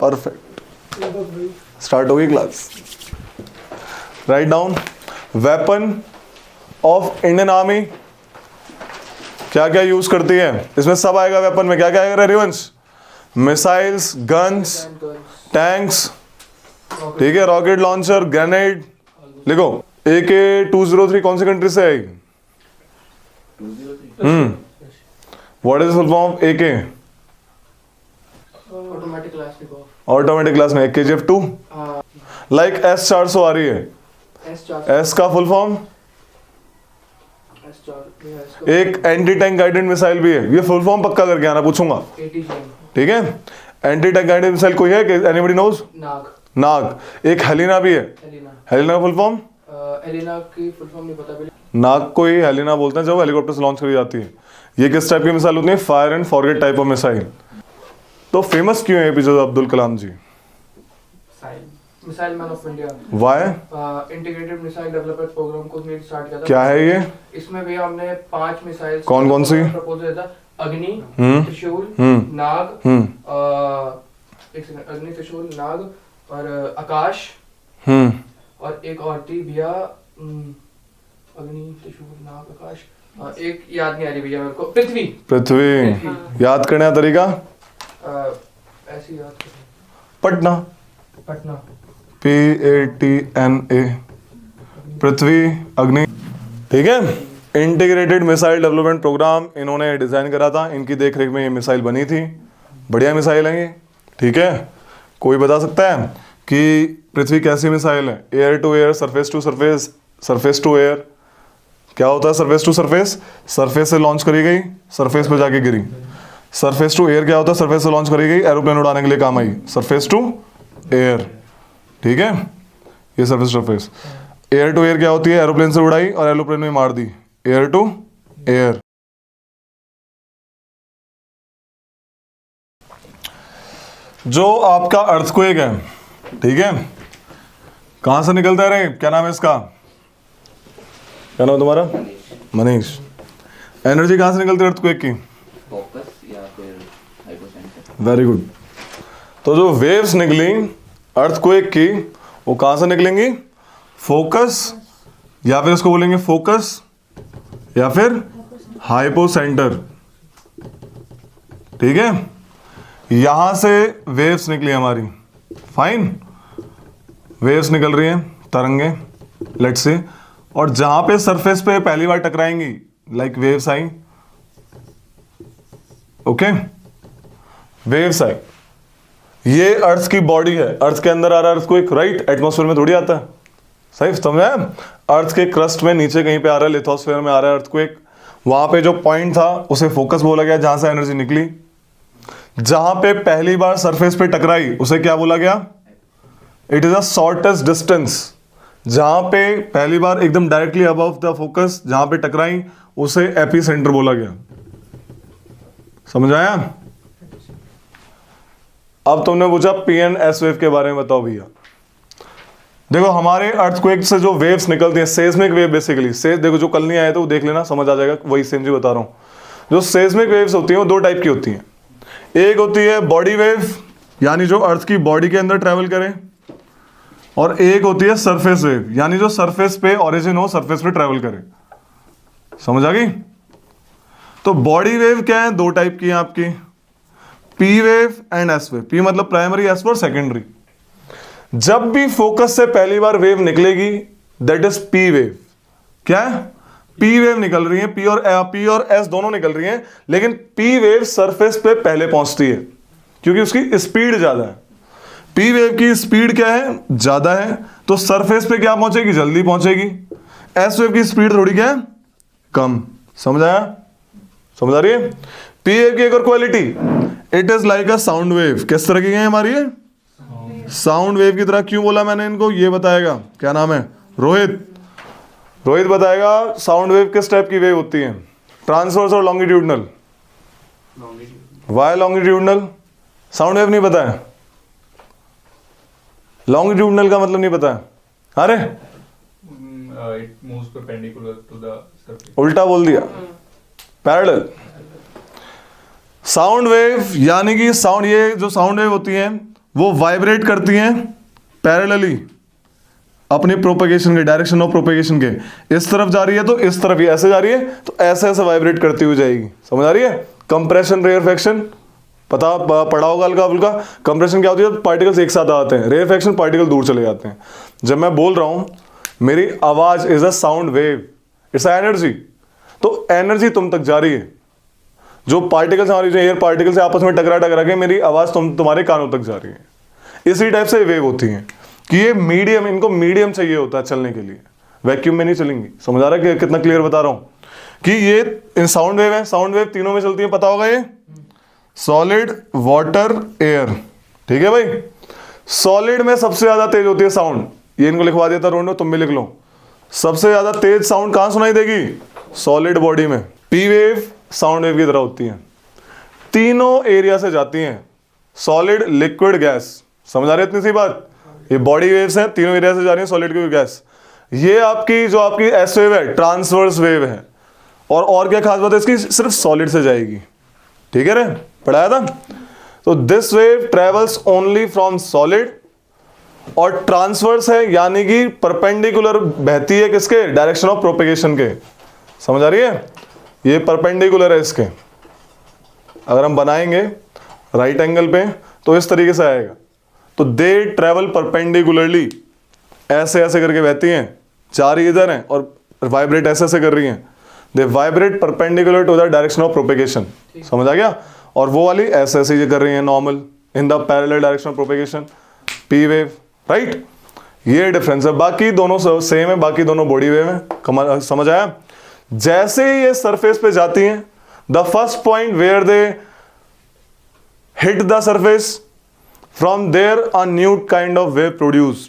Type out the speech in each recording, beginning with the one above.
Perfect, start होगी class. Write down weapon of Indian army क्या क्या यूज करती है, इसमें सब आएगा। वेपन में क्या क्या आएगा रिवंश? मिसाइल्स, गन्स, टैंक्स, ठीक है, रॉकेट लॉन्चर, ग्रेनेड। लिखो AK-203 कौन सी कंट्री से आएगी? What is full form AK? Automatic class में KGF2। लाइक S-400 आ रही है, S का फुल फॉर्म? एक एंटी टैंक गाइडेड मिसाइल भी है, ये फुल फॉर्म पक्का करके आना, पूछूंगा, ठीक है। एंटी टैंक गाइडेड मिसाइल कोई है? Anybody knows? नाग। एक हेलिना भी है, हेलिना का फुल फॉर्म? हेलिना की फुल फॉर्म नहीं पता। नाग को ही हेलिना बोलते हैं जब हेलीकॉप्टर से लॉन्च करी जाती है। ये किस टाइप की मिसाइल होती है? Fire and forget type of missile. तो फेमस क्यों है APJ Abdul Kalam ji? Missile man of India. Why? Integrated missile development programme को उसने स्टार्ट किया था। क्या है ये? इसमें भी हमने 5 मिसाइल कौन कौन सी प्रपोज किया था? अग्नि, त्रिशूल, नाग, एक सेकंड, अग्नि, त्रिशूल, नाग और आकाश, और एक और थी भैया, अग्नि, त्रिशूल, नाग, आकाश, एक याद नहीं आ रही भैया मेरे को, पृथ्वी। पृथ्वी याद करने का तरीका? ऐसी याद करें, पटना, PATNA, पृथ्वी, अग्नि, ठीक है। इंटीग्रेटेड मिसाइल डेवलपमेंट प्रोग्राम इन्होंने डिजाइन करा था, इनकी देखरेख में ये मिसाइल बनी थी। बढ़िया मिसाइल है ये, ठीक है। कोई बता सकता है कि पृथ्वी कैसी मिसाइल है? Air to air, surface to surface, surface to air. क्या होता है सरफेस टू सरफेस? सरफेस से लॉन्च करी गई, सरफेस पे जाके गिरी। सरफेस टू एयर क्या होता है? सरफेस से लॉन्च करी गई, एरोप्लेन उड़ाने के लिए काम आई, सरफेस टू एयर, ठीक है। ये surface to surface. Air to air क्या होती है? एरोप्लेन से उड़ाई और एरोप्लेन में मार दी, एयर टू एयर। जो आपका अर्थक्वेक है, ठीक है, कहां से निकलता है रे? क्या नाम है इसका? क्या नाम है तुम्हारा? मनीष। एनर्जी कहां से निकलती है अर्थक्वेक की? फोकस या फिर हाइपोसेंटर। Very good. तो जो वेव्स निकली अर्थक्वेक की वो कहां से निकलेंगी? फोकस, या फिर इसको बोलेंगे फोकस, या फिर हाइपोसेंटर, ठीक है। यहां से वेव्स निकली हमारी, फाइन, वेव्स निकल रही हैं, तरंगे, लेट्स से, और जहां पे सरफेस पे पहली बार टकराएंगी लाइक वेव्स आई, ओके, वेव्स आई। ये अर्थ की बॉडी है, अर्थ के अंदर आ रहा है अर्थक्वेक, राइट, एटमॉस्फेयर में थोड़ी आता है, सही समझा? अर्थ के क्रस्ट में नीचे कहीं पे आ रहा है, लिथोस्फेयर में आ रहा है अर्थक्वेक। वहां पे जो पॉइंट था उसे फोकस बोला गया, जहां से एनर्जी निकली। जहां पे पहली बार सरफेस पे टकराई उसे क्या बोला गया? It is a shortest distance. जहां पे पहली बार एकदम डायरेक्टली अबव द फोकस जहां पे टकराई उसे एपीसेंटर बोला गया। समझ आया? अब तुमने पूछा PNS वेव के बारे में बताओ भैया। देखो हमारे अर्थक्वेक से जो वेव्स निकलती हैं, सेस्मिक वेव बेसिकली, देखो जो कल नहीं आए तो वो देख लेना, समझ आ जाएगा, वही सेम जी बता रहा हूं। जो सेस्मिक वेव्स होती हैं वो 2 टाइप की होती हैं। एक होती है बॉडी वेव, यानी जो अर्थ की बॉडी के अंदर ट्रेवल करे, और एक होती है सरफेस वेव, यानी जो सरफेस पे ओरिजिन हो, सरफेस पे ट्रेवल करे। समझ आ गई? तो बॉडी वेव क्या है? 2 टाइप की है आपकी, P wave and S wave. P मतलब प्राइमरी, S फॉर सेकेंडरी। जब भी फोकस से पहली बार वेव निकलेगी दैट इज P वेव। क्या है? P वेव निकल रही है, P और S दोनों निकल रही हैं, लेकिन P वेव सरफेस पे पहले पहुंचती है क्योंकि उसकी स्पीड ज्यादा है। P वेव की स्पीड क्या है? ज्यादा है, तो सरफेस पे क्या पहुंचेगी? जल्दी पहुंचेगी। S वेव की स्पीड थोड़ी क्या है? कम। समझ आया? समझ आ रही है? P वेव की एक और quality, it is like a sound wave. किस तरह की है हमारी? साउंड वेव की तरह। क्यों बोला मैंने इनको? ये बताएगा। क्या नाम है? रोहित। रोहित बताएगा साउंड वेव किस टाइप की वेव होती है, ट्रांसवर्स और longitudinal? Why longitudinal? Sound wave नहीं पता है? लॉन्गिट्यूडनल का मतलब नहीं पता है? अरे it moves perpendicular to the surface. उल्टा बोल दिया, पैरेलल। साउंड वेव यानी कि साउंड, ये जो साउंड वेव होती है वो वाइब्रेट करती हैं पैरेलली अपनी प्रोपेगेशन के, डायरेक्शन ऑफ प्रोपेगेशन के। इस तरफ जा रही है तो इस तरफ ही, ऐसे जा रही है तो ऐसे ऐसे वाइब्रेट करती हुई जाएगी। समझ आ रही है? कंप्रेशन, रेयरफेक्शन पढ़ा होगा हल्का फुल्का। कंप्रेशन क्या होती है? पार्टिकल्स एक साथ आते हैं। रेयरफेक्शन पार्टिकल दूर चले जाते हैं। जब मैं बोल रहा हूं मेरी आवाज is a sound wave, it's a energy, तो एनर्जी तुम तक जा रही है। जो पार्टिकल्स हमारी, जो एयर पार्टिकल्स से आपस में टकरा के मेरी आवाज तुम्हारे कानों तक जा रही है। इसी टाइप से वेव होती हैं कि ये मीडियम, इनको मीडियम चाहिए होता है चलने के लिए, वैक्यूम में नहीं चलेंगी। समझ आ रहा है कि कितना क्लियर बता रहा हूं कि ये साउंड वेव है। साउंड वेव तीनों में चलती है, पता होगा ये, सॉलिड, वाटर, एयर। ठीक है भाई। सॉलिड में सबसे ज्यादा तेज होती है साउंड, ये इनको लिखवा देता रोंडो, तुम भी लिख लो। सबसे ज्यादा तेज साउंड कहां सुनाई देगी? सॉलिड बॉडी में। पी वेव साउंड वेव की तरह होती है, तीनों एरिया से जाती हैं, सॉलिड, लिक्विड, गैस। समझ आ रही है इतनी सी बात? ये बॉडी वेव्स हैं, तीनों एरिया से जा रही हैं, सॉलिड, लिक्विड, गैस। ये आपकी जो आपकी एस वेव है, ट्रांसवर्स वेव है। और क्या खास बात है इसकी? सिर्फ सॉलिड से जाएगी। ठीक है रे, पढ़ाया था। तो this wave travels only from solid, और ट्रांसवर्स है यानी कि परपेंडिकुलर बहती है किसके? डायरेक्शन ऑफ प्रोपेगेशन के। समझ आ रही है? ये परपेंडिकुलर है इसके। अगर हम बनाएंगे राइट एंगल पे तो इस तरीके से आएगा। तो दे ट्रेवल परपेंडिकुलरली, ऐसे ऐसे करके बहती हैं, जा रही इधर हैं और वाइब्रेट ऐसे ऐसे कर रही हैं। They vibrate perpendicular to the direction of propagation. समझ आ गया? और वो वाली ऐसे ऐसे ये कर रही हैं normal in the parallel direction of propagation, P wave. Right, ये डिफरेंस है। बाकी दोनों सेम है, बाकी दोनों बॉडी वेव है। समझ आया? जैसे ही ये सरफेस पे जाती हैं, the first point where they hit the surface, from there a new kind of wave produce.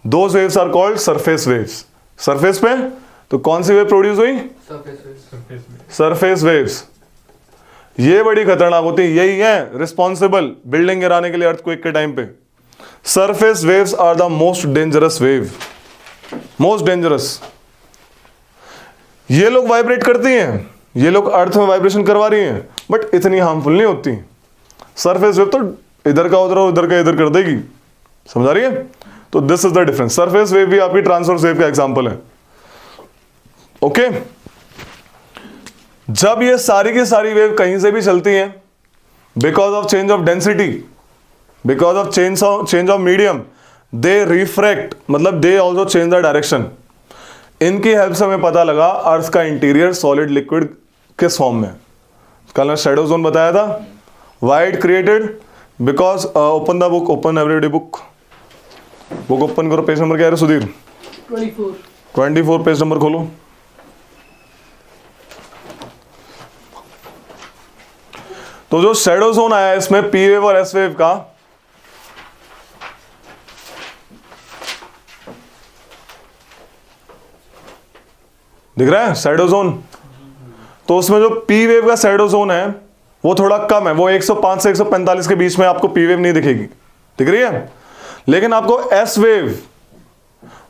Those waves are called surface waves. Surface पे तो कौन सी वेव प्रोड्यूस हुई? Surface waves. ये बड़ी खतरनाक होती है, यही है रिस्पॉन्सिबल बिल्डिंग गिराने के लिए अर्थक्वेक के टाइम पे। Surface waves are the most dangerous wave, most dangerous. ये लोग वाइब्रेट करती हैं, ये लोग अर्थ में वाइब्रेशन करवा रही हैं, बट इतनी हार्मफुल नहीं होती। सरफेस वेव तो इधर का उधर और उधर का इधर कर देगी। समझ आ रही है? तो this is the difference. Surface wave भी आपकी ट्रांसवर्स वेव का एग्जांपल है। ओके, जब ये सारी की सारी वेव कहीं से भी चलती हैं, because of change of density, because of change of medium, they refract, मतलब they also change the direction. इनकी हेल्प से हमें पता लगा अर्थ का इंटीरियर सॉलिड लिक्विड किस फॉर्म में। कल मैं शेडो जोन बताया था, wide created because open the book, open everyday book open करो। पेज नंबर क्या है सुधीर? 24 पेज नंबर खोलो। तो जो शेडो जोन आया है इसमें पी वेव और एस वेव का, दिख रहा है शैडो जोन? तो उसमें जो पी वेव का शैडो जोन है वो थोड़ा कम है, वो 105 से 145 के बीच में आपको पी वेव नहीं दिखेगी, दिख रही है। लेकिन आपको एस वेव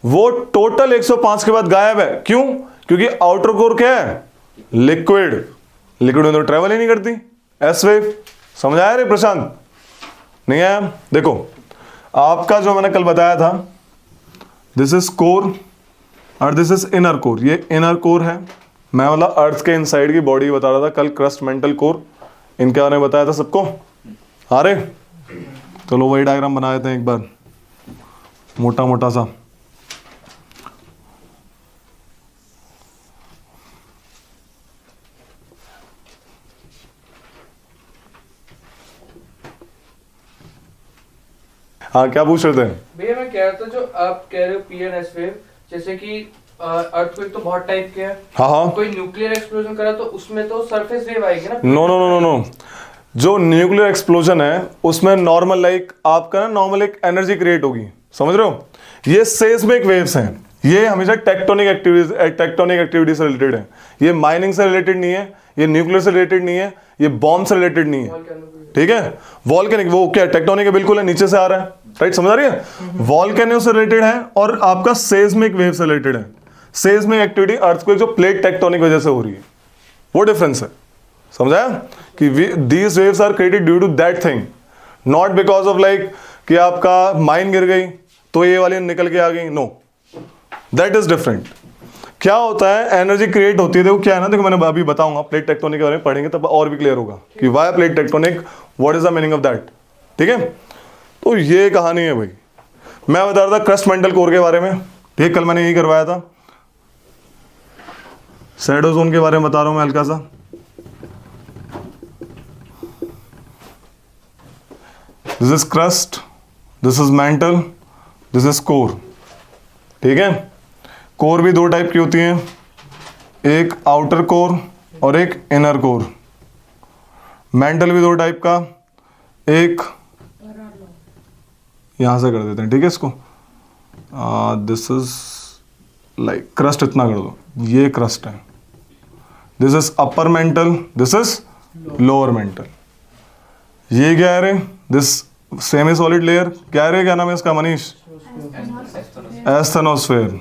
वो टोटल 105 के बाद गायब है। क्यों? क्योंकि आउटर कोर क्या है? लिक्विड। लिक्विड में तो ट्रेवल ही नहीं करती एस वेव। समझ आया रे प्रशांत? नहीं आया? देखो आपका जो मैंने कल बताया था, दिस इज कोर और दिस इज इनर कोर। ये इनर कोर है, मैं मतलब अर्थ के इनसाइड की बॉडी बता रहा था कल, क्रस्ट, मेंटल कोर, इनके बारे में बताया था सबको। आ रहे? चलो वही डायग्राम बना देते हैं एक बार, मोटा मोटा सा। हाँ क्या पूछ रहे थे भैया? मैं कह रहा था जो आप कह रहे हो पी एंड एस वेव, जैसे कि अर्थक्वेक तो बहुत टाइप के हैं। हाँ, कोई न्यूक्लियर एक्सप्लोजन करा तो उसमें तो सरफेस वेव आएगी ना? नो नो नो नो, जो न्यूक्लियर एक्सप्लोजन है उसमें नॉर्मल लाइक आपका ना नॉर्मल एक एनर्जी क्रिएट होगी, समझ रहे हो? ये सेस्मिक वेव्स हैं, ये हमेशा टेक्टोनिक एक्टिविटी से रिलेटेड है। ये माइनिंग से रिलेटेड नहीं है, ये न्यूक्लियर से रिलेटेड नहीं है, ये बॉम्ब से रिलेटेड नहीं है, ठीक है? वॉल्केनिक वो क्या टेक्टोनिक है, बिल्कुल है, नीचे से आ रहा है, राइट? समझ आ रही है? वॉल्केनो से रिलेटेड है और आपका सेस्मिक वेव से रिलेटेड है। सेस्मिक एक्टिविटी अर्थक्वेक जो प्लेट टेक्टोनिक वजह से हो रही है, वो डिफरेंस है। समझाया कि these waves are created due to that thing, not because of like कि आपका माइन गिर गई तो ये वाली निकल के आ गई, नो, दैट इज डिफरेंट। क्या होता है, एनर्जी क्रिएट होती है। देखो क्या है ना, देखो मैंने अभी बताऊंगा प्लेट टेक्टोनिक के बारे में पढ़ेंगे तब और भी क्लियर होगा कि why plate tectonic, what is the meaning of that. ठीक है, तो ये कहानी है भाई। मैं बता रहा था क्रस्ट मेंटल कोर के बारे में, ठीक, कल मैंने यही करवाया था। शैडो जोन के बारे में बता रहा हूं मैं हल्का सा। This is crust, this is mental, this is core. ठीक है, कोर भी दो टाइप की होती हैं, एक आउटर कोर और एक इनर कोर। मेंटल भी दो टाइप का, एक यहां से कर देते हैं, ठीक है, इसको दिस इज लाइक क्रस्ट, इतना कर दो, ये क्रस्ट है। This is upper mantle, this is lower mental. ये क्या है रे, दिस सेमी सॉलिड लेयर क्या है रे, क्या नाम है इसका मनीष? एस्थेनोस्फेयर।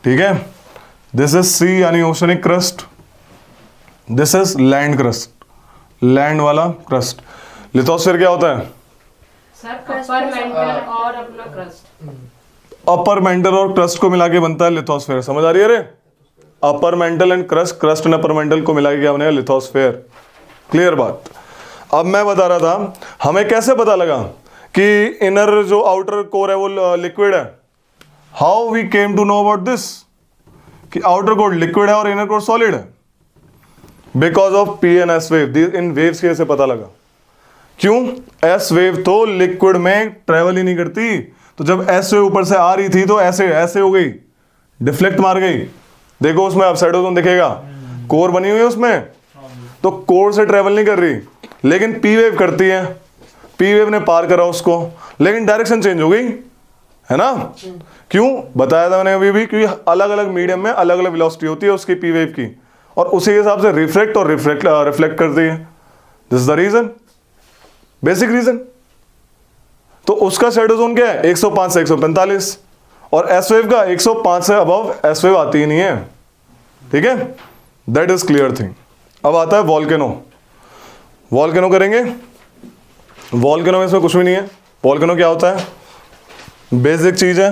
ठीक है, दिस इज सी यानी oceanic crust, this is land crust, land वाला क्रस्ट। लिथोस्फेयर क्या होता है? सर अपर मेंटल और अपना क्रस्ट। अपर मेंटल और क्रस्ट को मिला के बनता है लिथोस्फेयर। समझ आ रही है रे? Upper mantle and crust, crust and upper mental को मिला के क्या बनेगा? लिथोस्फेयर। क्लियर बात। अब मैं बता रहा था हमें कैसे पता लगा कि इनर जो आउटर कोर है वो लिक्विड है। How we came to know about this कि आउटर कोर लिक्विड है और इनर कोर सॉलिड है? Because of P and S wave. इन वेव्स के ऐसे पता लगा। क्यों? एस वेव तो लिक्विड में ट्रेवल ही नहीं करती, तो जब एस वेव ऊपर से आ रही थी तो ऐसे ऐसे हो गई, डिफ्लेक्ट मार गई। देखो उसमें अपसाइड जोन दिखेगा, कोर बनी हुई है उसमें, तो कोर से ट्रेवल नहीं कर रही, लेकिन पी वेव करती है। पी वेव ने पार करा उसको, लेकिन डायरेक्शन चेंज हो गई, है ना? क्यों? बताया था मैंने अभी भी, क्योंकि अलग अलग मीडियम में अलग अलग वेलोसिटी होती है उसकी पी वेव की, और उसी के हिसाब से रिफ्लेक्ट और रिफ्लेक्ट करती है। This is the reason, basic reason. तो उसका शैडो जोन क्या है? 105 से 145, और एस वेव का 105 से अबव एस वेव आती ही नहीं है। ठीक है, दैट इज क्लियर थिंग। अब आता है वॉल्केनो। वॉल्केनो करेंगे। वॉल्केनो में इसमें कुछ भी नहीं है। वॉल्केनो क्या होता है? बेसिक चीज है।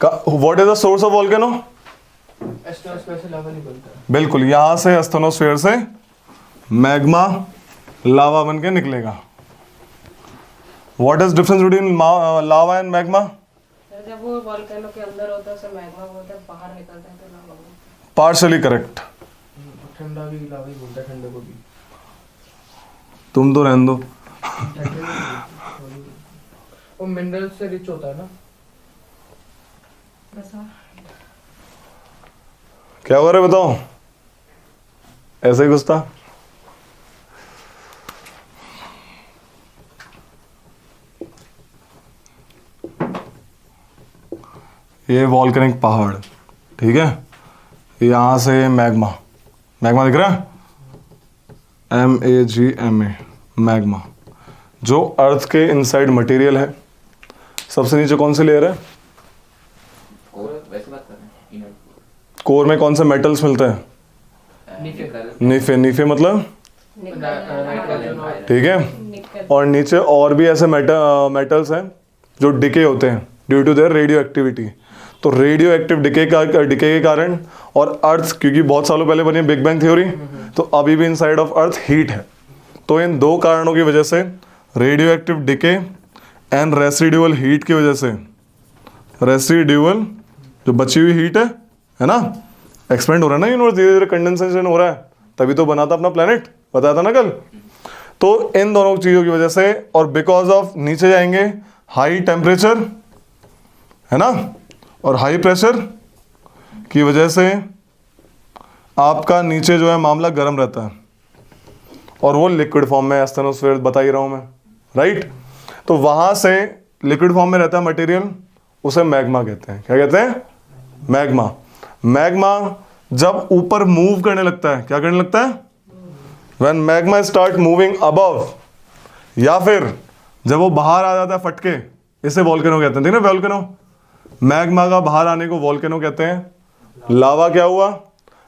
What is the source of volcano? Asthenosphere से लावा निकलता है। बिल्कुल, यहां से एस्थेनोस्फेयर से मैग्मा लावा बन के निकलेगा। What is difference between lava and magma? जब वो वोल्केनो के अंदर होता है उसे मैग्मा बोलते हैं, बाहर निकलता है तो लावा बोलते हैं। Partially correct. ठंडा भी लावा ही बोलता है, ठंडे को भी। तुम तो रहने दो। वो मिनरल से रिच होता है ना। क्या हो रहा है बताओ? ऐसे ही कुछ था। ये वॉल्केनिक पहाड़, ठीक है, यहां से मैग्मा, मैग्मा दिख रहा है? MAGMA, मैग्मा, जो अर्थ के इनसाइड मटेरियल है। सबसे नीचे कौन सी लेयर है? और वैसे बात कर रहे हैं इनर कोर में कौन से मेटल्स मिलते हैं? नीफे। नीफे मतलब ठीक है, और नीचे और भी ऐसे मेटल्स हैं जो डिके होते हैं due to their radio activity. तो रेडियो एक्टिव डिके के कारण, और अर्थ क्योंकि बहुत सालों पहले बनी बिग बैंग थ्योरी, तो अभी भी इनसाइड ऑफ अर्थ हीट है। तो इन दो कारणों की वजह से, radio active decay and residual heat की वजह से, रेसिडुअल जो बची हुई हीट है ना, एक्सपेंड हो रहा है ना यूनिवर्स, धीरे धीरे कंडेंसेशन हो रहा है, तभी तो बना था अपना प्लेनेट, बताया था ना कल। तो इन दोनों चीज़ों की वजह से, और बिकॉज ऑफ नीचे जाएंगे हाई टेम्परेचर, है ना, और हाई प्रेशर की वजह से आपका नीचे जो है मामला गर्म रहता है, और वो लिक्विड फॉर्म में, एस्थेनोस्फेयर बता ही रहा हूं मैं, राइट? तो वहां से लिक्विड फॉर्म में रहता है मटेरियल, उसे मैग्मा कहते हैं। क्या कहते हैं? मैग्मा। मैग्मा जब ऊपर मूव करने लगता है, क्या करने लगता है? When magma start moving above, या फिर जब वो बाहर आ जाता है फटके, इसे वॉल्केनो कहते हैं। ठीक है ना, वॉल्केनो, मैग्मा का बाहर आने को वॉल्केनो कहते हैं। लावा क्या हुआ?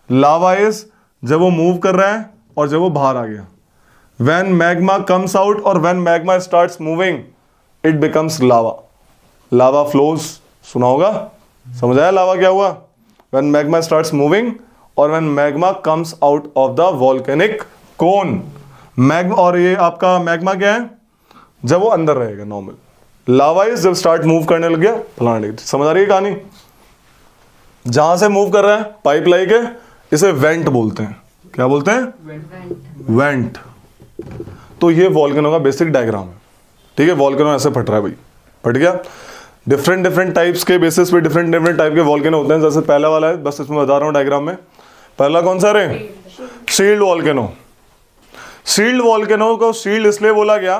लावा इज जब वो मूव कर रहा है और जब वो बाहर आ गया। व्हेन मैग्मा कम्स आउट और when magma starts moving it becomes lava. Lava flows सुना होगा, समझ आया लावा क्या हुआ? व्हेन मैग्मा स्टार्ट्स मूविंग और when magma comes out of the volcanic cone. Magma, और ये आपका मैग्मा क्या है? जब वो अंदर रहेगा नॉर्मल. लावा इज जब स्टार्ट मूव करने लग गया फलाने. समझ आ रही है कहानी? जहां से मूव कर रहा है पाइप लाई के, इसे वेंट बोलते हैं. क्या बोलते हैं? वेंट. तो ये वॉल्केनो का बेसिक डायग्राम है. ठीक है, वॉल्केनो ऐसे फट रहा है भाई, फट गया. डिफरेंट डिफरेंट टाइप्स के बेसिस पे डिफरेंट डिफरेंट टाइप के वॉल्केनो होते हैं. जैसे पहला वाला है, बस इसमें बता रहा हूँ डायग्राम में. पहला कौन सा रे? Shield volcano. शील्ड वॉल्केनो को शील्ड इसलिए बोला गया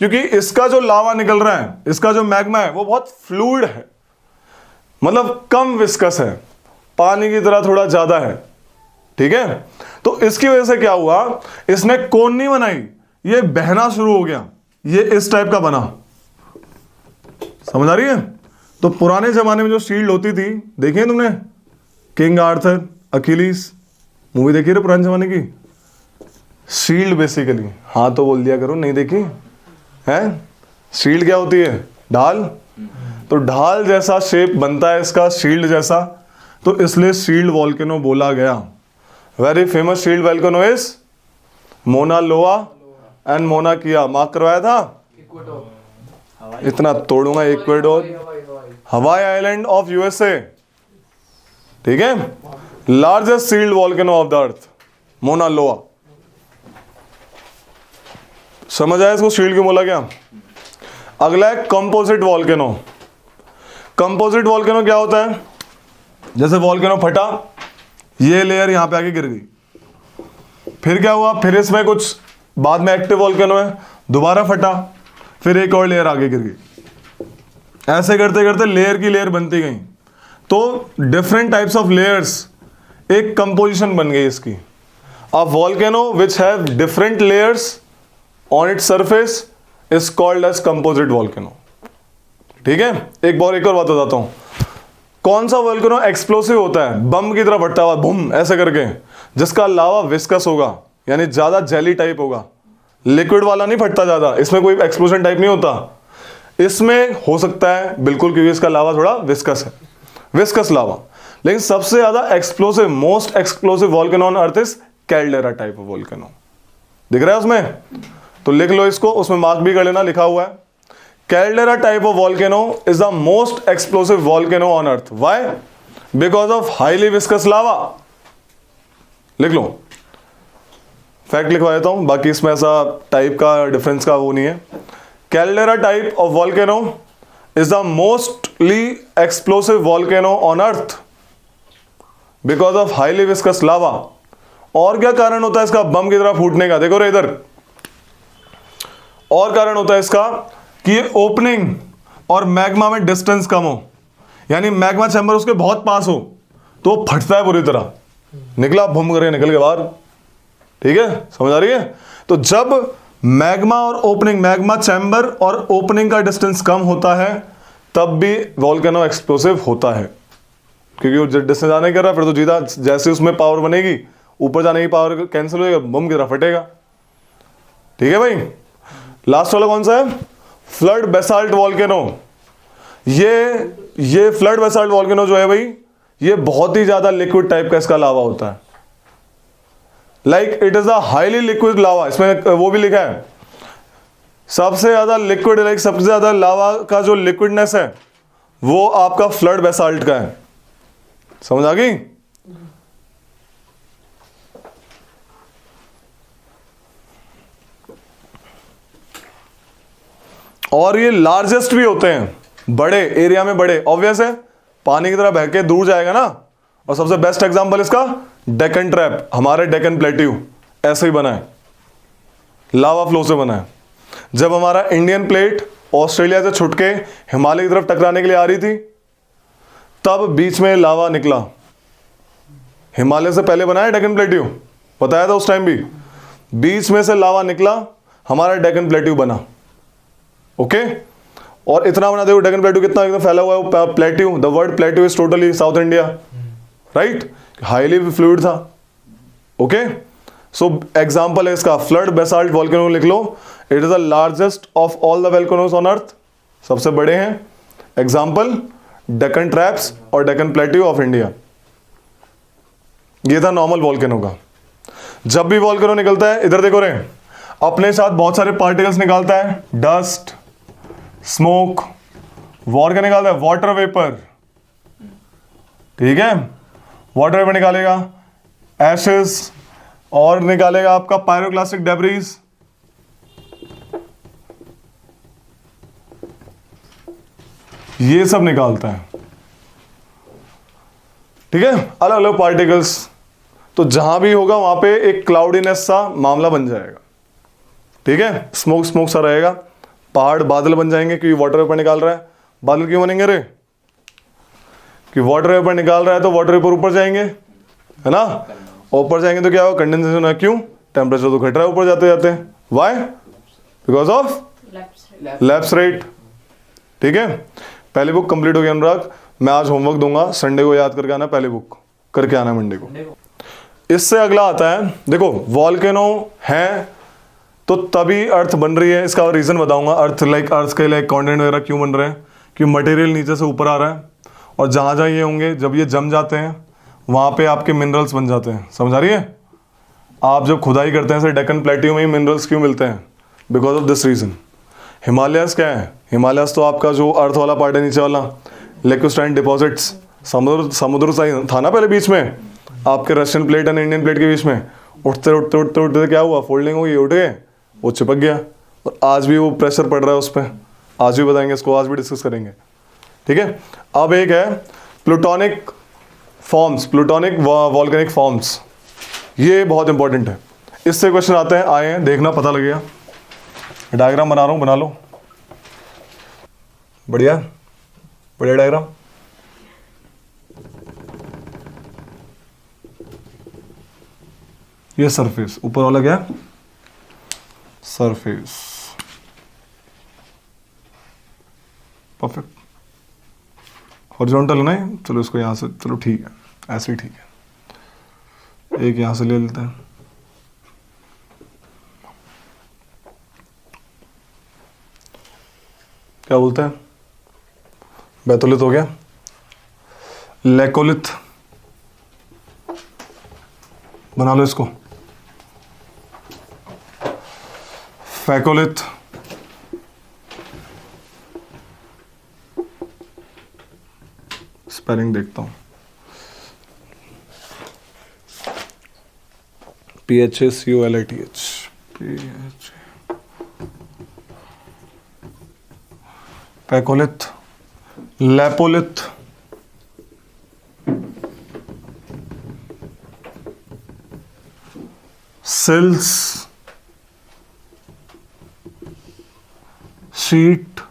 क्योंकि इसका जो लावा निकल रहा है, इसका जो मैग्मा है, वो बहुत फ्लूइड है, मतलब कम विस्कस है, पानी की तरह थोड़ा ज्यादा है. ठीक है, तो इसकी वजह से क्या हुआ, इसने कोन नहीं बनाई, ये बहना शुरू हो गया. ये इस टाइप का बना. समझ आ रही है? तो पुराने जमाने में जो शील्ड होती थी, देखी है तुमने? किंग आर्थर, अकिलीस, मूवी देखी है पुराने जमाने की? शील्ड बेसिकली, हाँ तो बोल दिया करो, नहीं देखी है? शील्ड क्या होती है? ढाल. तो ढाल जैसा शेप बनता है इसका, शील्ड जैसा, तो इसलिए शील्ड वॉल्केनो बोला गया. Very famous shield volcano is Mona लोआ एंड मोना किया. मार्क करवाया था, इतना तोड़ूंगा. Ecuador, Hawaii island of USA. ठीक है, largest shield volcano of the अर्थ, मोना लोआ. समझ आया इसको शील्ड क्यों बोला गया? अगला है कंपोजिट वॉल्केनो. कंपोजिट वॉल्केनो क्या होता है? जैसे वॉल्केनो फटा, ये लेयर यहां पे आके गिर गई, फिर क्या हुआ, फिर इसमें कुछ बाद में एक्टिव वॉल्केनो है, दोबारा फटा, फिर एक और लेयर आगे गिर गई. ऐसे करते करते लेयर की लेयर बनती गई. तो डिफरेंट टाइप्स ऑफ लेयर्स, एक कंपोजिशन बन गई इसकी. A volcano which have different layers on its surface is called as composite volcano. ठीक है, एक और बात बताता हूं. कौन सा वॉल्केनो एक्सप्लोसिव होता है, बम की तरह फटता हुआ बूम ऐसे करके, जिसका लावा विस्कस होगा, यानी ज्यादा जेली टाइप होगा. लिक्विड वाला नहीं फटता ज्यादा, इसमें कोई एक्सप्लोजन टाइप नहीं होता. इसमें हो सकता है बिल्कुल, क्योंकि इसका लावा थोड़ा विस्कस है, विस्कस लावा. लेकिन सबसे ज्यादा explosive, most explosive volcano on earth is caldera type of volcano. दिख रहा है उसमें? तो लिख लो इसको, उसमें मार्क भी कर लेना, लिखा हुआ है. Caldera type of volcano is the most explosive volcano on earth. Why? Because of highly viscous lava. लिख लो, फैक्ट लिखवा देता हूं, बाकी इसमें ऐसा टाइप का डिफरेंस का वो नहीं है. Caldera type of volcano is the mostly explosive volcano on earth because of highly viscous lava. और क्या कारण होता है इसका बम की तरह फूटने का? देखो रे इधर, और कारण होता है इसका कि ये ओपनिंग और मैग्मा में डिस्टेंस कम हो, यानी मैग्मा चैम्बर उसके बहुत पास हो तो फटता है पूरी तरह. निकला भूम करके निकल के बाहर. ठीक है, समझ आ रही है? तो जब मैग्मा और ओपनिंग, मैग्मा चैम्बर और ओपनिंग का डिस्टेंस कम होता है, तब भी वॉल्केनो एक्सप्लोसिव होता है. क्योंकि वो डिस्टेंस आने कर रहा है, फिर तो जीता, जैसे उसमें पावर बनेगी, ऊपर जाने की पावर कैंसिल हो जाएगा, बम की तरह फटेगा. ठीक है भाई. लास्ट वाला कौन सा है? Flood basalt volcano. ये फ्लड बेसाल्ट वॉल्केनो जो है भाई, ये बहुत ही ज्यादा लिक्विड टाइप का इसका लावा होता है. Like it is a highly liquid lava. इसमें वो भी लिखा है, सबसे ज्यादा लिक्विड, लाइक सबसे ज्यादा लावा का जो लिक्विडनेस है वो आपका फ्लड बेसाल्ट का है. समझ आ गई? और ये लार्जेस्ट भी होते हैं, बड़े एरिया में बड़े. ऑब्वियस है, पानी की तरह बह के दूर जाएगा ना. और सबसे बेस्ट एग्जांपल इसका डेक्कन ट्रैप. हमारे डेक्कन प्लेट्यू ऐसे ही बना है, लावा फ्लो से बना है. जब हमारा इंडियन प्लेट ऑस्ट्रेलिया से छुट के हिमालय की तरफ टकराने के लिए आ रही थी, तब बीच में लावा निकला. हिमालय से पहले बनाया डेक्कन प्लेट्यू, बताया था उस टाइम भी. बीच में से लावा निकला, हमारा डेक्कन प्लेट्यू बना. ओके और इतना बना, देखो डेक्कन प्लेट्यू कितना एकदम फैला हुआ है. Plateau, the word plateau is totally South India, right? Highly fluid था. ओके सो एग्जाम्पल है इसका फ्लड बेसाल्ट वॉल्केनो लिख लो, it is the largest of all the volcanoes on earth, सबसे बड़े हैं। एग्जाम्पल डेक्कन ट्रैप्स और डेक्कन प्लेट्यू ऑफ इंडिया। ये था नॉर्मल वॉल्केनो का। जब भी वॉल्केनो निकलता है, इधर देखो रे, अपने साथ बहुत सारे पार्टिकल्स निकालता है, डस्ट, स्मोक, वॉर क्या निकालता है, वाटर वेपर, ठीक है, वाटर वेपर निकालेगा, एशेस, और निकालेगा आपका पायरोक्लास्टिक डेब्रीज, ये सब निकालता है, ठीक है, अलग अलग पार्टिकल्स। तो जहां भी होगा वहां पे एक क्लाउडीनेस सा मामला बन जाएगा, ठीक है, स्मोक स्मोक सा रहेगा, पहाड़ बादल बन जाएंगे क्योंकि वाटर वेपर निकाल रहा है। बादल क्यों बनेंगे रे, कि वाटर वेपर निकाल रहा है तो वाटर वेपर ऊपर जाएंगे, है ना, ऊपर जाएंगे तो क्या होगा, कंडेंसेशन है, क्यों, टेम्परेचर तो घट रहा है ऊपर जाते जाते, why, because of lapse rate, ठीक है। पहली बुक कंप्लीट हो गई अनुराग, मैं आज होमवर्क दूंगा, संडे को याद करके आना, पहली बुक करके आना मंडे को। इससे अगला आता है, देखो वॉल्केनो है तो तभी अर्थ बन रही है, इसका रीजन बताऊंगा। अर्थ अर्थ के लाइक कॉन्टिनेंट वगैरह क्यों बन रहे हैं, क्योंकि मटेरियल नीचे से ऊपर आ रहा है, और जहां जहां ये होंगे, जब ये जम जाते हैं वहां पे आपके मिनरल्स बन जाते हैं, समझ आ रही है। आप जब खुदाई करते हैं, डेक्कन प्लेट्यू में ही मिनरल्स क्यों मिलते हैं, because of this reason. Himalayas क्या है, हिमालयस तो आपका जो अर्थ वाला पार्ट है नीचे वाला, लेक्विस्टाइन डिपॉजिट्स, समुद्र सा ही था ना पहले बीच में, आपके Russian plate and Indian plate के बीच में, उठते उठते उठते उठते क्या हुआ, फोल्डिंग हुई, उठ गए, वो चिपक गया, और आज भी वो प्रेशर पड़ रहा है उस पर, आज भी बताएंगे इसको, आज भी डिस्कस करेंगे, ठीक है। अब एक है plutonic forms, plutonic volcanic forms, ये बहुत इंपॉर्टेंट है, इससे क्वेश्चन आते हैं, आए हैं, देखना पता लगेगा। डायग्राम बना रहा हूं, बना लो, बढ़िया बढ़िया डायग्राम। ये सरफेस, ऊपर वाला क्या, सरफेस, परफेक्ट, हॉरिजॉन्टल नहीं, चलो इसको यहां से, चलो ठीक है, ऐसे ही ठीक है, एक यहां से ले लेते हैं। क्या बोलते हैं, बैतुलित हो गया, लेकोलिथ, बना लो इसको, फैकोलिथ, स्पेलिंग देखता हूं, PHACOLITH, phacolith, lopolith, sills, sheet,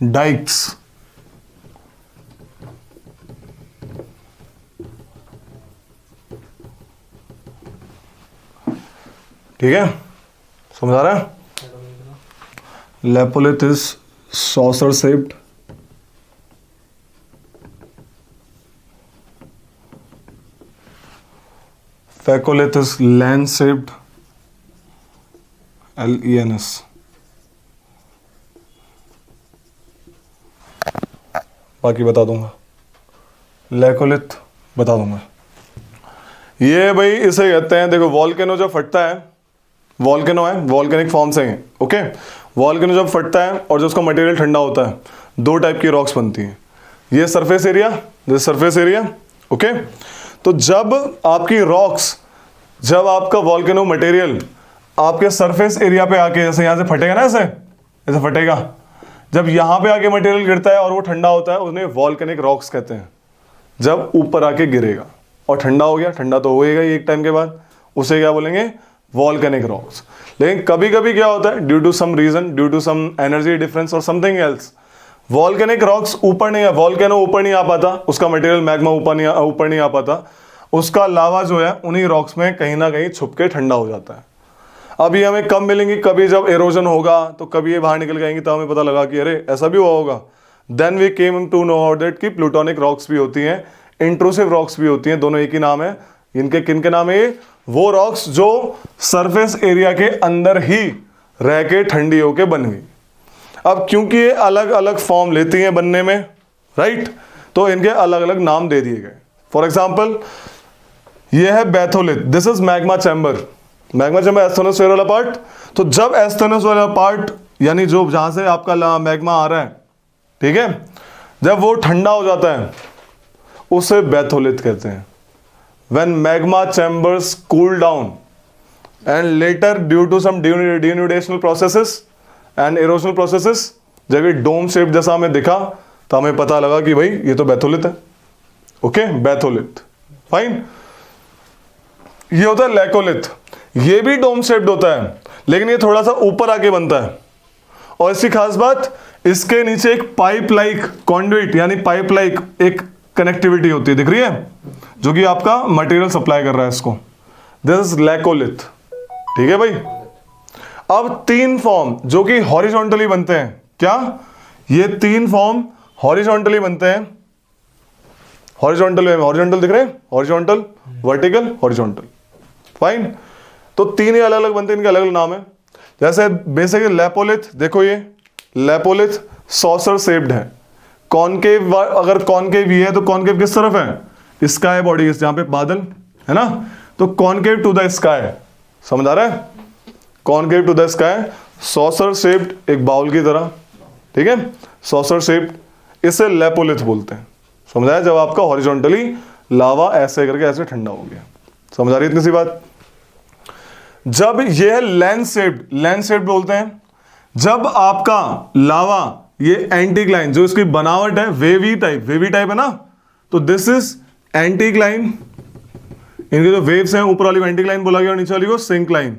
dykes, ठीक है, समझ आ रहा है। Lopolith is saucer shaped, phacolith is lens shaped, LENS, बाकी बता दूंगा, लेकोलिथ बता दूंगा। ये भाई इसे कहते हैं, देखो वॉल्केनो जब फटता है, वॉल्केनो है, वॉल्केनिक फॉर्म से है, ओके। वॉल्केनो जब फटता है और जब उसका मटेरियल ठंडा होता है, दो टाइप की रॉक्स बनती हैं, ये surface area, this surface area, okay. तो जब आपकी रॉक्स, जब आपका वॉल्केनो मटेरियल आपके सरफेस एरिया पे आके, जैसे यहाँ से फटेगा ना, ऐसे फटेगा, जब यहाँ पे आके मटेरियल गिरता है और वो ठंडा होता है, उन्हें वॉल्केनिक रॉक्स कहते हैं। जब ऊपर आके गिरेगा और ठंडा हो गया, ठंडा तो होएगा ही एक टाइम के बाद, उसे क्या बोलेंगे, वॉल्केनिक रॉक्स। लेकिन कभी कभी क्या होता है, due to some reason, due to some energy difference और समथिंग एल्स, वॉल्केनिक रॉक्स ऊपर नहीं, वॉल्केनो ऊपर नहीं आ पाता, उसका मटेरियल मैग्मा ऊपर नहीं आ पाता, उसका लावा जो है उन्हीं रॉक्स में कहीं ना कहीं छुप के ठंडा हो जाता है। अब ये हमें कब मिलेंगी, कभी जब एरोजन होगा तो कभी ये बाहर निकल जाएंगी, तो हमें पता लगा कि अरे ऐसा भी हुआ होगा। Then we came to know that कि प्लूटोनिक रॉक्स भी होती हैं, इंट्रूसिव रॉक्स भी होती हैं, दोनों एक ही नाम है, इनके किन के नाम है ये? वो रॉक्स जो सरफेस एरिया के अंदर ही रह के ठंडी होके बन गई। अब क्योंकि ये अलग अलग फॉर्म लेती हैं बनने में, राइट, तो इनके अलग अलग नाम दे दिए गए। फॉर एग्जाम्पल ये है batholith, this is magma chamber. Magma chamber asthenosphere वाला पार्ट। तो जब एस्थेनोस्फीयर वाला पार्ट यानी जो जहां से आपका मैग्मा आ रहा है, ठीक है, जब वो ठंडा हो जाता है उसे बैथोलिथ कहते हैं। When magma chambers cool down and later due to some denudational processes and erosional processes, जब ये डोम शेप जैसा हमें दिखा तो हमें पता लगा कि भाई ये तो बैथोलिथ है। Okay, batholith, fine. ये होता है लैकोलिथ, ये भी डोम शेप्ड होता है लेकिन ये थोड़ा सा ऊपर आके बनता है। और इसकी खास बात, इसके नीचे एक पाइप लाइक कॉन्ड्यूइट यानी पाइप लाइक एक कनेक्टिविटी होती है, दिख रही है, जो कि आपका मटेरियल सप्लाई कर रहा है इसको। दिस इज लैकोलिथ, ठीक है भाई। अब 3 फॉर्म जो कि हॉरिजॉन्टली बनते हैं, क्या ये 3 फॉर्म हॉरिजॉन्टली बनते हैं? हॉरिजॉन्टल हॉरिजॉन्टल दिख रहे हैं, हॉरिजॉन्टल, वर्टिकल, हॉरिजॉन्टल, फाइन। तो 3 ही अलग अलग बनते हैं, इनके अलग अलग नाम है। जैसे बेसिकली लैपोलिथ, देखो ये लैपोलिथ सॉसर शेप्ड है। कॉनकेव, अगर कॉनकेव ये है तो कॉनकेव किस तरफ है? स्काई बॉडी, जहां पे बादल है ना, तो कॉनकेव टू द स्काई, समझ आ रहा है? Concave to the sky, saucer shaped एक बाउल की तरह, ठीक है, सॉसर शेप्ड, इसे लैपोलिथ बोलते हैं। समझ आया? जब आपका हॉरिजॉन्टली लावा ऐसे करके ऐसे ठंडा हो गया। समझ आ रही है इतनी सी बात? जब ये है लेंस शेप्ड, लेंस शेप्ड बोलते हैं जब आपका लावा ये एंटीक्लाइन, जो इसकी बनावट है वेवी टाइप है ना, तो दिस इज एंटीक्लाइन। इनके जो वेव्स हैं ऊपर वाली को एंटीक्लाइन बोला गया और नीचे वाली को सिंक्लाइन।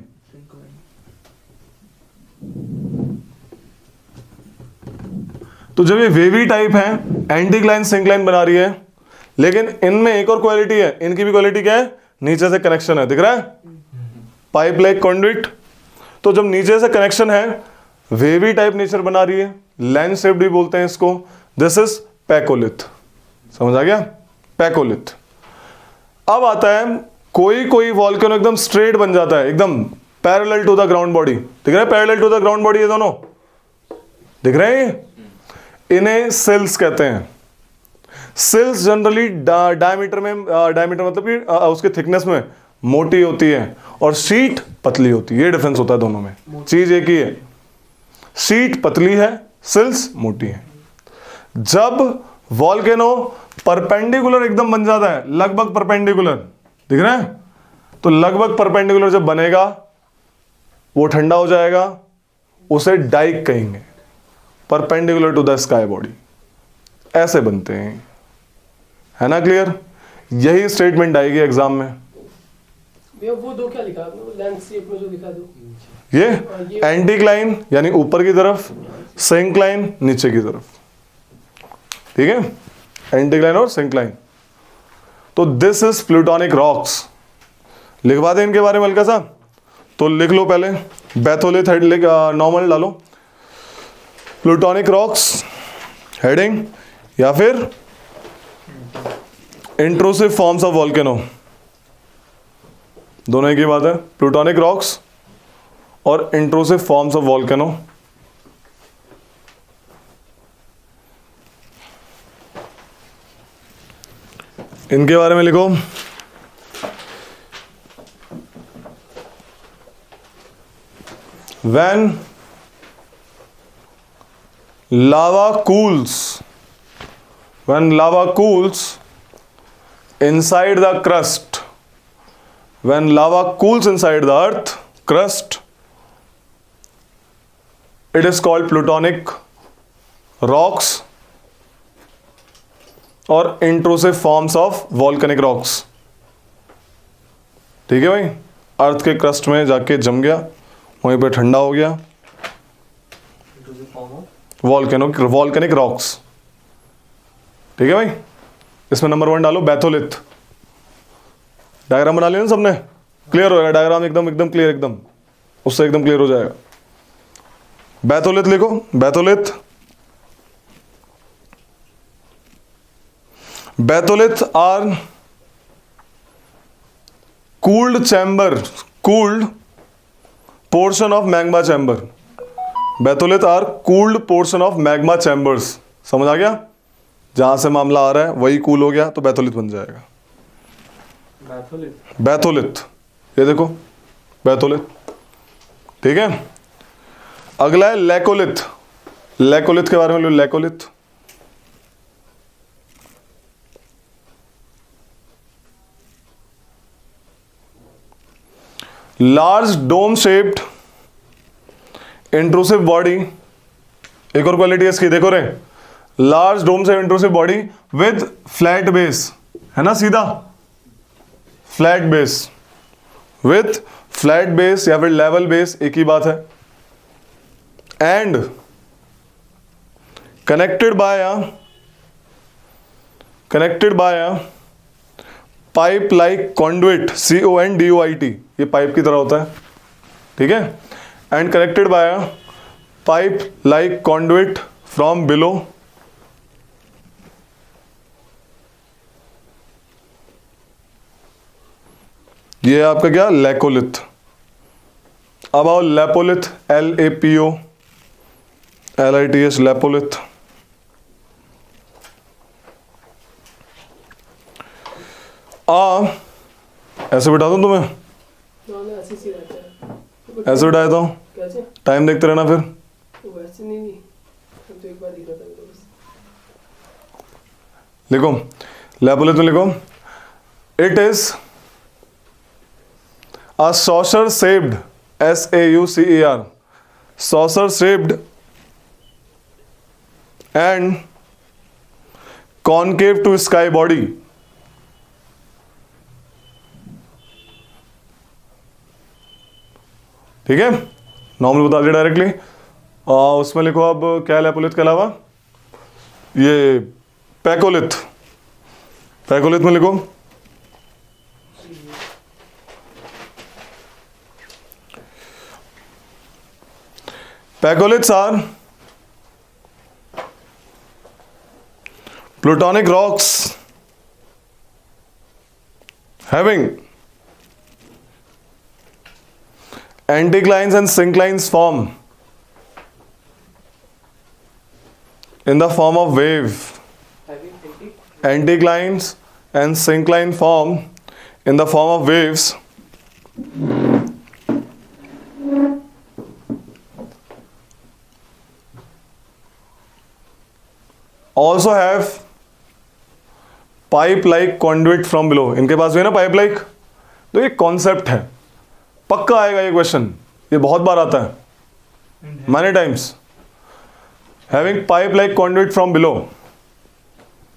तो जब ये वेवी टाइप है, एंटीक्लाइन सिंक्लाइन बना रही है, लेकिन इनमें एक और क्वालिटी है, इनकी भी क्वालिटी क्या है? नीचे से कनेक्शन है, दिख रहा है, पाइप लाइक कॉन्ड्यूइट। तो जब नीचे से कनेक्शन है, वेवी टाइप नेचर बना रही है, लेंस शेप्ड भी बोलते हैं इसको। This is phacolith. समझ आ गया? पैकोलिथ। अब आता है कोई कोई वॉल्केनो एकदम स्ट्रेट बन जाता है, एकदम parallel to the ground body, दिख रहा है, parallel to the ground body, ये दोनों दिख रहे हैं, इन्हें सिल्स कहते हैं। सिल्स जनरली डायमीटर में, डायमीटर मतलब कि उसके थिकनेस में मोटी होती है और शीट पतली होती है। ये डिफरेंस होता है दोनों में, चीज एक ही है, शीट पतली है, सिल्स मोटी है। जब वॉल्केनो परपेंडिकुलर एकदम बन जाता है, लगभग परपेंडिकुलर, दिख रहा है, तो लगभग परपेंडिकुलर जब बनेगा वो ठंडा हो जाएगा, उसे डाइक कहेंगे, perpendicular to the sky body, ऐसे बनते हैं, है ना क्लियर? यही स्टेटमेंट आएगी एग्जाम में। भैया वो दो क्या लिखा आपने, लेंस शेप में जो दिखा दो, ये एंटीक्लाइन यानी ऊपर की तरफ, सिंक्लाइन नीचे की तरफ, ठीक है, एंटीक्लाइन और सिंक्लाइन। तो दिस इज प्लूटोनिक रॉक्स। लिखवा दें इनके बारे में हल्का सा, तो लिख लो पहले, बैथोलिथ हेड नॉर्मल डालो, प्लूटोनिक रॉक्स हेडिंग, या फिर इंट्रूसिव फॉर्म्स ऑफ वॉल्केनो, दोनों एक ही बात है, प्लूटोनिक रॉक्स और इंट्रूसिव फॉर्म्स ऑफ वॉल्केनो। इनके बारे में लिखो, when lava cools, when lava cools inside the crust, when lava cools inside the earth crust, it is called plutonic rocks और intrusive forms of volcanic rocks। ठीक है भाई, अर्थ के क्रस्ट में जाके जम गया, वहीं पे ठंडा हो गया, वॉल्केनिक रॉक्स। ठीक है भाई, इसमें नंबर 1 डालो बैथोलिथ। डायग्राम बना लिया ना सबने, क्लियर हो जाएगा डायग्राम, एकदम क्लियर, एकदम उससे एकदम क्लियर हो जाएगा। बैथोलिथ लिखो, batholith are cooled chamber, cooled portion of magma chamber. Batholith are cooled portion of magma chambers. समझ आ गया? जहां से मामला आ रहा है वही कूल हो गया तो बैथोलिथ बन जाएगा। बैथोलिथ, ये देखो बैथोलिथ। ठीक है, अगला है लैकोलिथ। लैकोलिथ के बारे में लो, laccolith. Large dome shaped intrusive body. एक और क्वालिटी है इसकी, देखो रे, लार्ज डोम से intrusive body with flat base, है ना, सीधा flat base, with flat base या फिर लेवल बेस, एक ही बात है। And connected by a pipe like conduit, CONDUIT, ये पाइप की तरह होता है। ठीक है, and connected by a pipe like conduit from below ये आपका क्या, लैकोलिथ। अब आओ लैपोलिथ, LAPOLITH, लैपोलिथ। ऐसे बिठा दूं तुम्हें, ऐसे ही रहता है। ऐसे बिठाया था, कैसे? टाइम देखते रहना फिर। वैसे नहीं, तो एक बार दिखा था बस। लिखो लैपोलिथ में, लिखो it is a saucer shaped, SAUCER, saucer shaped and concave to sky body। ठीक है, नॉर्मल बता दिया डायरेक्टली। उसमें लिखो अब क्या है लैपोलिथ के अलावा, ये पैकोलिथ। पैकोलिथ में लिखो Pegoliths are plutonic rocks having anticlines and synclines form in the form of wave. Anticlines and syncline form in the form of waves also have pipe like conduit from below. इनके पास भी है ना pipe like. तो ये concept है, पक्का आएगा ये क्वेश्चन, ये बहुत बार आता है, many times. Having pipe like conduit from below,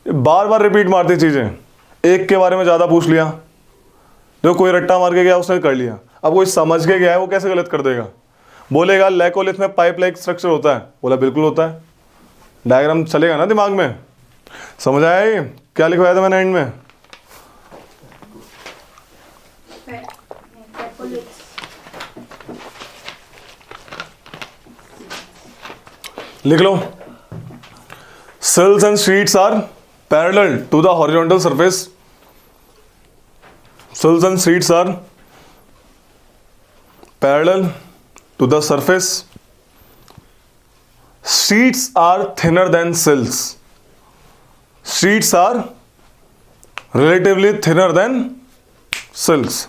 ये बार बार रिपीट मारती चीजें। एक के बारे में ज्यादा पूछ लिया, जो कोई रट्टा मार के गया उसने कर लिया। अब कोई समझ के गया है वो कैसे गलत कर देगा? बोलेगा लैकोलिथ में पाइप लाइक स्ट्रक्चर होता है, बोला बिल्कुल होता है, डायग्राम चलेगा ना दिमाग में। समझ आया ये क्या लिखवाया था मैंने एंड में? लिख लो, cells and sheets are parallel to the horizontal surface. Cells and sheets are parallel to the surface. Sheets are thinner than cells. Sheets are relatively thinner than cells.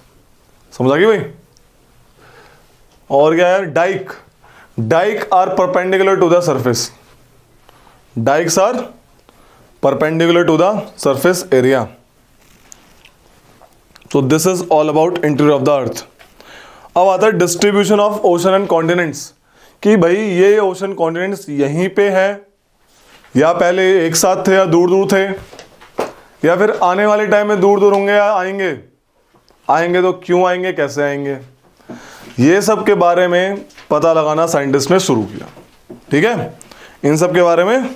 समझ आ गई भाई? और क्या है? Dyke. Dyke are perpendicular to the surface. Dykes are perpendicular to the surface area. So this is all about interior of the earth. अब आता है distribution of ocean and continents, कि भाई ये ओशन कॉन्टिनेंट्स यहीं पे है या पहले एक साथ थे या दूर दूर थे, या फिर आने वाले टाइम में दूर दूर होंगे या आएंगे। आएंगे तो क्यों आएंगे, कैसे आएंगे, ये सब के बारे में पता लगाना साइंटिस्ट ने शुरू किया। ठीक है, इन सब के बारे में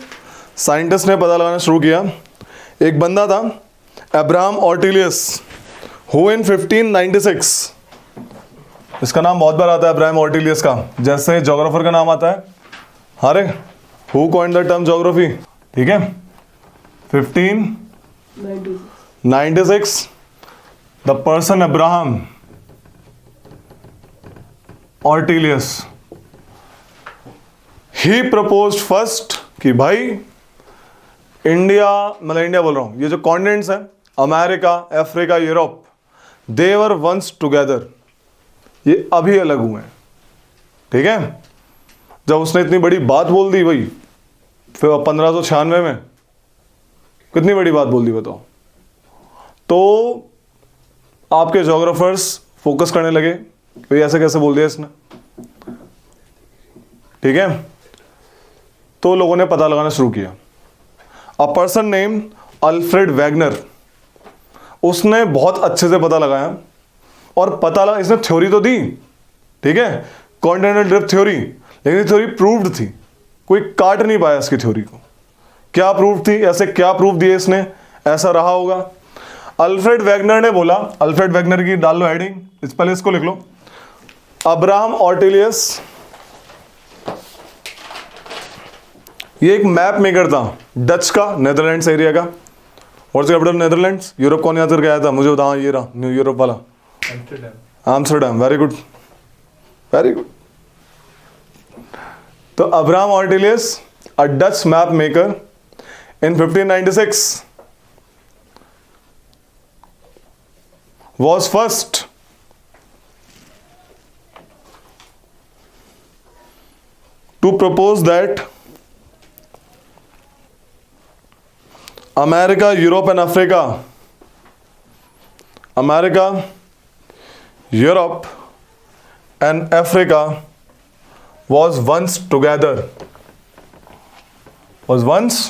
साइंटिस्ट ने पता लगाना शुरू किया। एक बंदा था अब्राहम ऑर्टिलियस, हु इन 1596, इसका नाम बहुत बार आता है अब्राहम ऑर्टिलियस का, जैसे ज्योग्राफर का नाम आता है। अरे who coined the term geography? ठीक है, 1596 the person Abraham Ortelius, he proposed first कि भाई इंडिया, मतलब इंडिया बोल रहा हूं, ये जो कॉन्टिनेंट्स हैं America, Africa, Europe, they were once together, ये अभी अलग हुए हैं। ठीक है, जब उसने इतनी बड़ी बात बोल दी भाई, फिर 1596 में कितनी बड़ी बात बोल दी बताओ। तो आपके ज्योग्राफर्स फोकस करने लगे, भाई ऐसे कैसे बोल दिया इसने। ठीक है, तो लोगों ने पता लगाना शुरू किया। A person name Alfred Wegener, उसने बहुत अच्छे से पता लगाया, और पता लगा, इसने थ्योरी तो दी, ठीक है, कॉन्टिनेंटल ड्रिफ्ट थ्योरी, लेकिन थ्योरी प्रूव्ड थी, कोई काट नहीं पाया इसकी थ्योरी को। क्या प्रूफ थी, ऐसे क्या प्रूफ दिए इसने, ऐसा रहा होगा। अल्फ्रेड वैगनर ने बोला, अल्फ्रेड वैगनर की डाल लो हेडिंग, इस पहले इसको लिख लो, अब्राहम ऑर्टिलियस, ये एक मैप मेकर था डच का, नेदरलैंड्स एरिया का। What's the capital Netherlands? Europe कौन याद करके आया था मुझे बताओ, ये रहा न्यू यूरोप वाला, Amsterdam. Very good, very good. तो Abraham Ortelius, a Dutch map maker, in 1596 was first to propose that America, Europe and Africa, America, Europe and Africa was once together, was once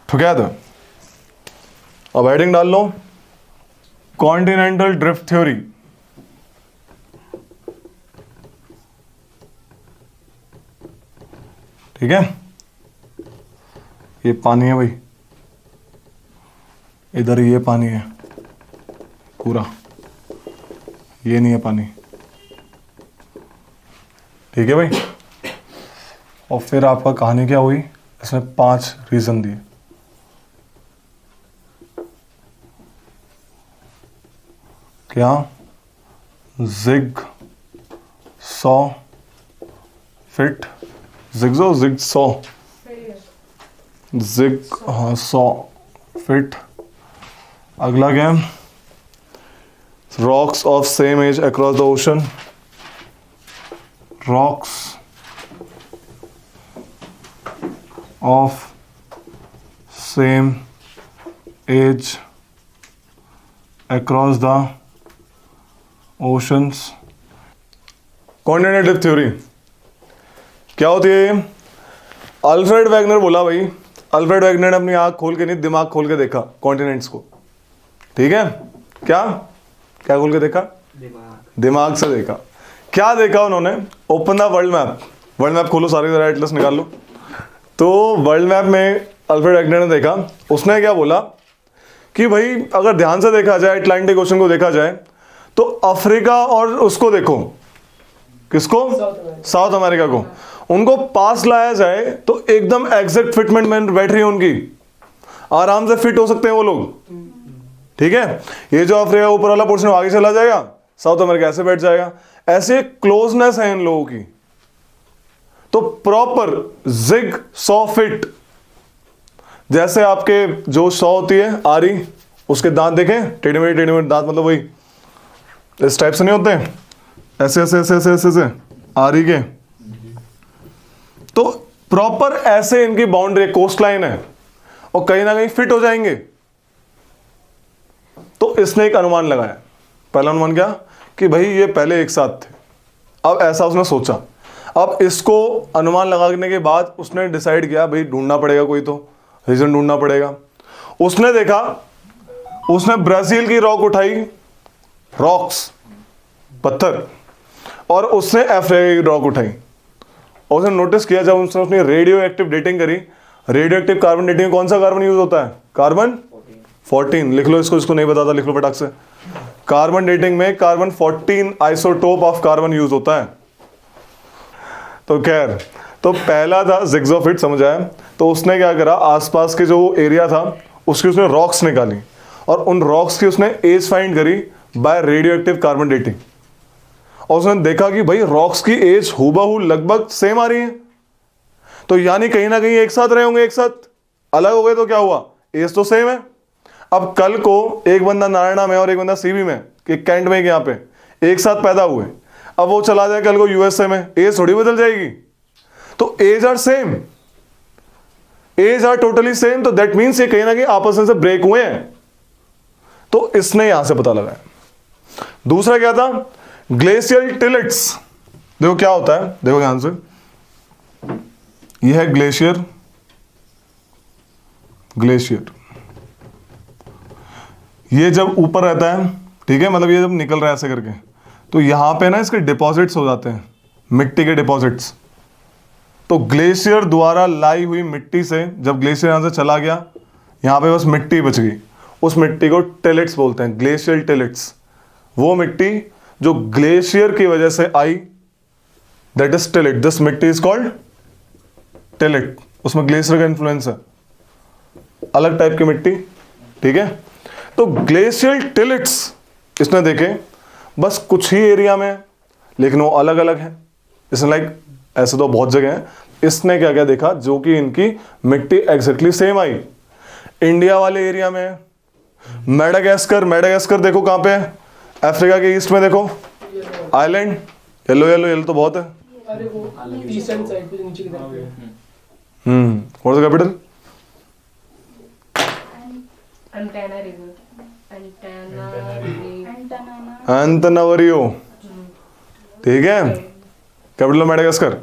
together। अब heading डाल लो, continental drift theory. ठीक है, ये पानी है भाई, इधर ये पानी है पूरा, ये नहीं है पानी। ठीक है भाई, और फिर आपका कहानी क्या हुई, इसमें 5 रीजन दिए। क्या? Jig saw fit, jigsaw jig saw, jig, हाँ सॉ फिट। अगला क्या? Rocks of same age across the ocean, rocks of same age across the oceans. Continental drift theory क्या होती है? अल्फ्रेड वैगनर बोला भाई, अल्फ्रेड वैगनर ने अपनी आंख खोल के नहीं, दिमाग खोल के देखा कॉन्टिनेंट्स को। ठीक है, क्या क्या खोल के देखा? दिमाग से देखा। क्या देखा उन्होंने? Open the world map, world map खोलो, सारे जरा एटलस निकाल लो। तो वर्ल्ड मैप में अल्फ्रेड वैगनर ने देखा, उसने क्या बोला कि भाई अगर ध्यान से देखा जाए, अटलांटिक ओशन को देखा जाए, तो अफ्रीका और उसको देखो, किसको? साउथ अमेरिका को, उनको पास लाया जाए तो एकदम एग्जैक्ट फिटमेंट में बैठ रही है उनकी, आराम से फिट हो सकते हैं वो लोग। ठीक है, ये जो अफ्रीका ऊपर वाला पोर्शन आगे चला जाएगा, साउथ अमेरिका ऐसे बैठ जाएगा, ऐसे क्लोजनेस है इन लोगों की। तो प्रॉपर जिग सॉ फिट, जैसे आपके जो सॉ होती है आरी, उसके दांत देखें, टेढ़े मेढ़े दांत, मतलब वही इस टाइप से नहीं होते हैं, ऐसे ऐसे ऐसे ऐसे ऐसे ऐसे आरी के। तो प्रॉपर ऐसे इनकी बाउंड्री, कोस्ट लाइन है, और कहीं ना कहीं फिट हो जाएंगे। तो इसने एक अनुमान लगाया। पहला अनुमान क्या? कि भाई ये पहले एक साथ थे। अब ऐसा उसने सोचा, अब इसको अनुमान लगाने के बाद उसने डिसाइड किया भाई ढूंढना पड़ेगा, कोई तो रीजन ढूंढना पड़ेगा। उसने देखा, उसने ब्राजील की रॉक उठाई, रॉक्स, पत्थर, और उसने अफ्रीका की रॉक उठाई, और उसने नोटिस किया जब उसने रेडियो एक्टिव डेटिंग करी, रेडियो एक्टिव कार्बन डेटिंग में कौन सा कार्बन यूज होता है? कार्बन 14। लिख लो इसको, इसको नहीं बताता, लिख लो फटाक से। कार्बन डेटिंग में carbon 14 isotope of carbon use होता है। तो खैर, तो पहला था जिग्जोफिट, समझ आया? तो उसने क्या करा, आसपास के जो एरिया था उसकी उसने रॉक्स निकाली, और उन रॉक्स की उसने एज फाइंड करी by radio active carbon dating, और उसने देखा कि भाई रॉक्स की एज हूबहू लगभग सेम आ रही है, तो यानी कहीं ना कहीं एक साथ रहे होंगे, एक साथ अलग हो गए तो क्या हुआ, एज तो सेम है। अब कल को एक बंदा नारायणा में और एक बंदा सीबी में, एक कैंट में, यहाँ पे एक साथ पैदा हुए, अब वो चला जाए कल को यूएसए में, एज थोड़ी बदल जाएगी, तो age are same, age are totally same, तो दैट मीन्स ये कहीं ना कहीं आपस में से ब्रेक हुए हैं, तो इसने यहां से पता लगाया। दूसरा क्या था, ग्लेशियल टिलेट्स। देखो क्या होता है, देखो ध्यान से, यह है ग्लेशियर, ग्लेशियर ये जब ऊपर रहता है, ठीक है, मतलब ये जब निकल रहा है ऐसे करके, तो यहां पे ना इसके डिपॉजिट्स हो जाते हैं, मिट्टी के डिपॉजिट्स। तो ग्लेशियर द्वारा लाई हुई मिट्टी से जब ग्लेशियर यहां से चला गया, यहां पे बस मिट्टी बच गई, उस मिट्टी को टिलेट्स बोलते हैं, ग्लेशियल टिलेट्स। वो मिट्टी जो ग्लेशियर की वजह से आई, दैट इज टिलेट, दिस मिट्टी इज कॉल्ड टिलेट। उसमें ग्लेशियर का इन्फ्लुएंस है, अलग टाइप की मिट्टी, ठीक है। तो ग्लेशियल टिलेट्स इसने देखे बस कुछ ही एरिया में, लेकिन वो अलग अलग है। इसने लाइक ऐसे तो बहुत जगह है, इसने क्या क्या देखा जो कि इनकी मिट्टी एग्जैक्टली सेम आई। इंडिया वाले एरिया में मेडागास्कर, मेडागास्कर देखो कहां पे है, अफ्रीका के ईस्ट में देखो आइलैंड, येलो येलो येलो तो बहुत है। अरे वो ईस्टर्न साइड पे नीचे की तरफ है। What is the capital? Antananarivo, Antananarivo, ठीक है, कैपिटल मेडागास्कर।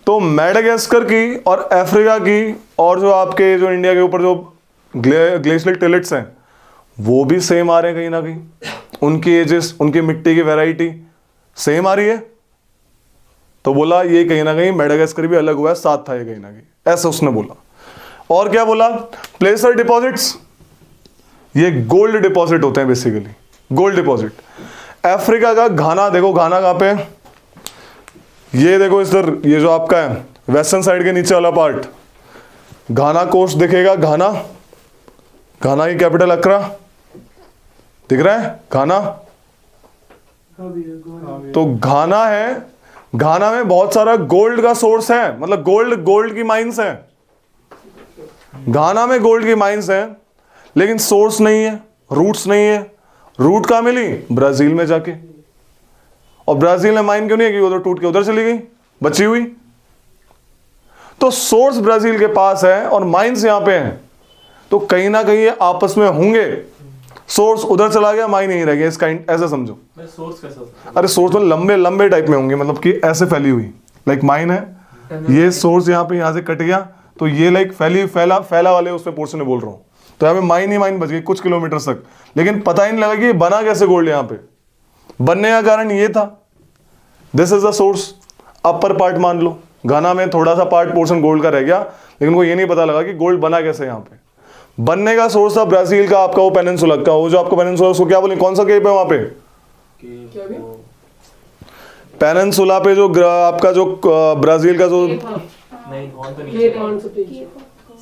तो मेडागास्कर की और अफ्रीका की और जो आपके जो इंडिया के ऊपर जो ग्लेशियल टिलेट्स हैं वो भी सेम आ रहे हैं कहीं ना कहीं, उनकी एजेस, उनकी मिट्टी की वैरायटी सेम आ रही है। तो बोला ये कहीं ना कहीं मेडागास्कर भी अलग हुआ है, साथ था ये कहीं ना कहीं, ऐसा उसने बोला। और क्या बोला, प्लेसर डिपॉजिट्स, ये गोल्ड डिपॉजिट होते हैं बेसिकली, गोल्ड डिपॉजिट। अफ्रीका का घाना देखो, घाना कहां पे है, ये देखो इधर, ये जो आपका है वेस्टर्न साइड के नीचे वाला पार्ट, घाना कोस्ट दिखेगा, घाना, घाना की कैपिटल अक्रा दिख रहा है, घाना। तो घाना है, घाना में बहुत सारा गोल्ड का सोर्स है, मतलब गोल्ड की माइंस है, घाना में गोल्ड की माइंस है, लेकिन सोर्स नहीं है, रूट्स नहीं है। रूट कहां मिली, ब्राजील में जाके, और ब्राजील में माइन क्यों नहीं है कि उधर टूट के उधर चली गई बची हुई। तो सोर्स ब्राजील के पास है और माइंस यहां पे हैं, तो कहीं ना कहीं ये आपस में होंगे। सोर्स उधर चला गया, माइन यहीं रह गया, इसका ऐसा समझो। सोर्स कैसा होता है? अरे सोर्स में लंबे लंबे टाइप में होंगे, मतलब कि ऐसे फैली हुई, लाइक माइन है, ये सोर्स यहाँ पे, यहाँ से कट गया, तो ये लाइक फैला वाले उस पे पोर्शन में बोल रहा हूँ। तो यहाँ पे माइन ही माइन बच गई कुछ किलोमीटर तक, लेकिन पता ही नहीं लगा कि ये बना कैसे गोल्ड। यहाँ पे बनने का कारण ये था, this is the source. Upper part मान लो, घाना में थोड़ा सा पार्ट पोर्शन गोल्ड का रह गया, लेकिन उनको ये नहीं पता लगा कि गोल्ड बना कैसे। यहाँ पे बनने का सोर्स था ब्राजील का, आपका वो पेनिनसुला का, वो जो आपका पेनिनसुला उसको क्या बोले, कौन सा केप है वहां पे, क्या भी? पेनिनसुला पे जो आपका जो ब्राजील का जो नहीं, कौन तो नहीं ये कौन सा पेज?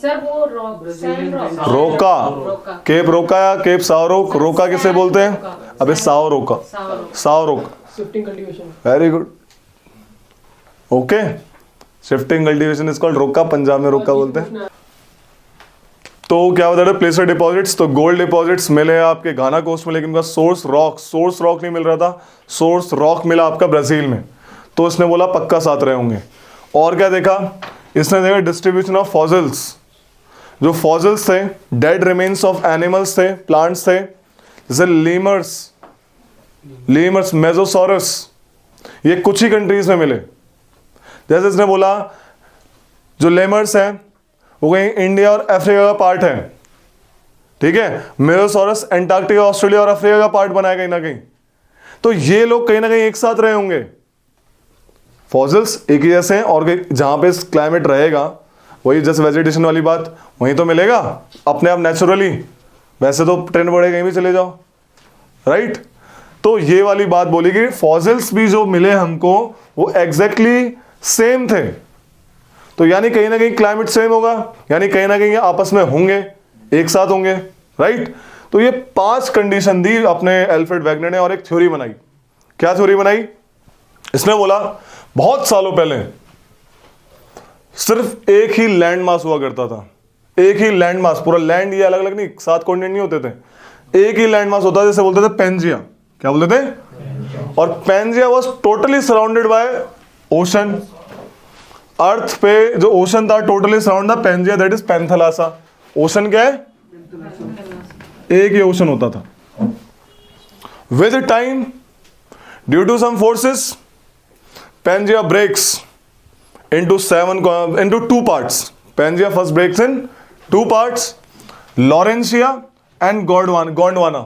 सर वो रॉक, सैंड रॉक, रोका, रोका, केप रोका या केप सावरोक, रोका किसे बोलते हैं, अबे साव रोका, सावरोक, साव रोका, shifting cultivation. Very good, okay. Shifting cultivation is called रोका, पंजाब में रोका बोलते हैं। तो क्या बता रहे, प्लेसर डिपॉजिट्स, तो गोल्ड डिपॉजिट्स मिले आपके घाना कोस्ट में, लेकिन उनका सोर्स रॉक नहीं मिल रहा था, सोर्स रॉक मिला आपका ब्राजील में। तो इसने बोला पक्का साथ रहे होंगे। और क्या देखा इसने, देखा डिस्ट्रीब्यूशन ऑफ फॉसिल्स, जो फॉसिल्स थे, डेड रिमेन्स ऑफ एनिमल्स थे, प्लांट्स थे, जैसे लीमर्स, मेजोसॉरस, ये कुछ ही कंट्रीज में मिले। जैसे इसने बोला जो लेमर्स हैं वो कहीं इंडिया और अफ्रीका का पार्ट है, ठीक है। मेजोसॉरस एंटार्क्टिका, ऑस्ट्रेलिया और अफ्रीका का पार्ट बनाया कहीं ना कहीं। तो ये लोग कहीं ना कहीं एक साथ रहे होंगे, फॉसिल्स एक ही जैसे हैं, और जहां पे क्लाइमेट रहेगा वही, जैसे वेजिटेशन वाली बात, वहीं तो मिलेगा अपने आप नेचुरली। वैसे तो ट्रेंड बढ़े कहीं भी चले जाओ, राइट। तो ये वाली बात बोली कि फॉसिल्स भी जो मिले हमको वो एग्जैक्टली सेम थे, तो यानी कहीं ना कहीं क्लाइमेट सेम होगा, यानी कहीं ना कहीं आपस में होंगे, एक साथ होंगे, राइट। तो ये 5 कंडीशन दी अपने अल्फ्रेड वैगनर ने और एक थ्योरी बनाई। क्या थ्योरी बनाई? इसने बोला बहुत सालों पहले सिर्फ एक ही लैंड मास हुआ करता था, एक ही लैंड मास, पूरा लैंड, ये अलग अलग नहीं, 7 कॉन्टिनेंट नहीं होते थे, एक ही लैंड मास होता था, जैसे बोलते थे पेंजिया। क्या बोलते थे? और Pangaea was totally surrounded by ocean. Earth पे जो ओशन था टोटली सराउंड था Pangaea, that is Panthalassa. Ocean क्या है? एक ही ओशन होता था। With time due to some forces Pangea breaks into 2 parts. Pangea first breaks in 2 parts, Laurentia and Gondwana.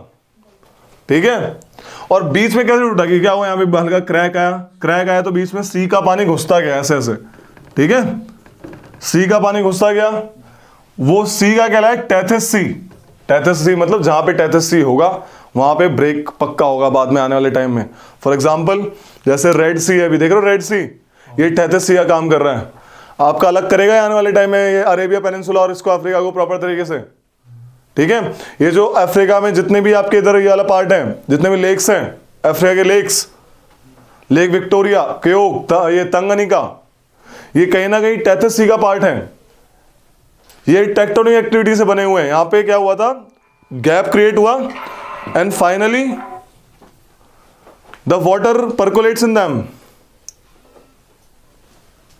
ठीक है? और बीच में कैसे टूटा? कि क्या हुआ, यहाँ पे हल्का क्रैक आया तो बीच में सी का पानी घुसता गया ऐसे ऐसे। ठीक है? सी का पानी घुसता गया, वो सी का कहलाए टेथिस सी। टेथिस सी मतलब जहां पे टेथिस सी होगा वहां पे ब्रेक पक्का होगा बाद में आने वाले टाइम में। फॉर एग्जाम्पल जैसे रेड सी है, अभी देख रहे हो रेड सी, ये टेथिस सी का काम कर रहा है, आपका अलग करेगा आने वाले टाइम में ये अरेबिया पेनिनसुला और इसको अफ्रीका को प्रॉपर तरीके से। ठीक है? ये जो अफ्रीका में जितने भी आपके इधर ये वाला पार्ट है, जितने भी लेक्स हैं अफ्रीका के, लेक्स, लेक विक्टोरिया, क्योक, ये तंगनिका, ये कहीं ना कहीं टेथिस सी का पार्ट है। ये टेक्टोनिक एक्टिविटी से बने हुए हैं। यहां पे क्या हुआ था, गैप क्रिएट हुआ and finally the water percolates in them.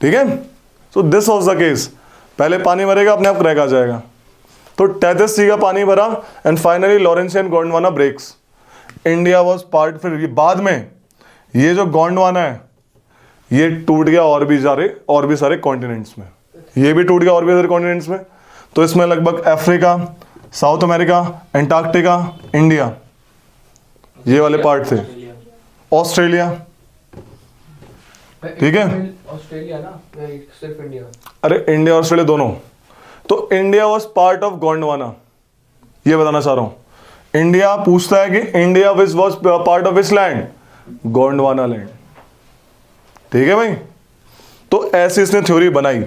ठीक है? So this was the case. पहले पानी भरेगा, अपने आप क्रैक आ जाएगा। तो टेथिस सी का पानी भरा and finally Laurasia and Gondwana breaks. India was part. फिर बाद में ये जो गोंडवाना है ये टूट गया और भी सारे कॉन्टिनेंट्स में, ये भी टूट गया और भी सारे कॉन्टिनेंट्स में। तो इसमें लगभग Africa, south America, Antarctica, India, ये वाले पार्ट थे। ऑस्ट्रेलिया, ठीक है? ऑस्ट्रेलिया ना, सिर्फ इंडिया? अरे इंडिया और ऑस्ट्रेलिया दोनों। तो India was part of Gondwana, ये बताना चाह रहा हूं। इंडिया पूछता है कि India was part of which land? Gondwana land. ठीक है भाई? तो ऐसी इसने थ्योरी बनाई।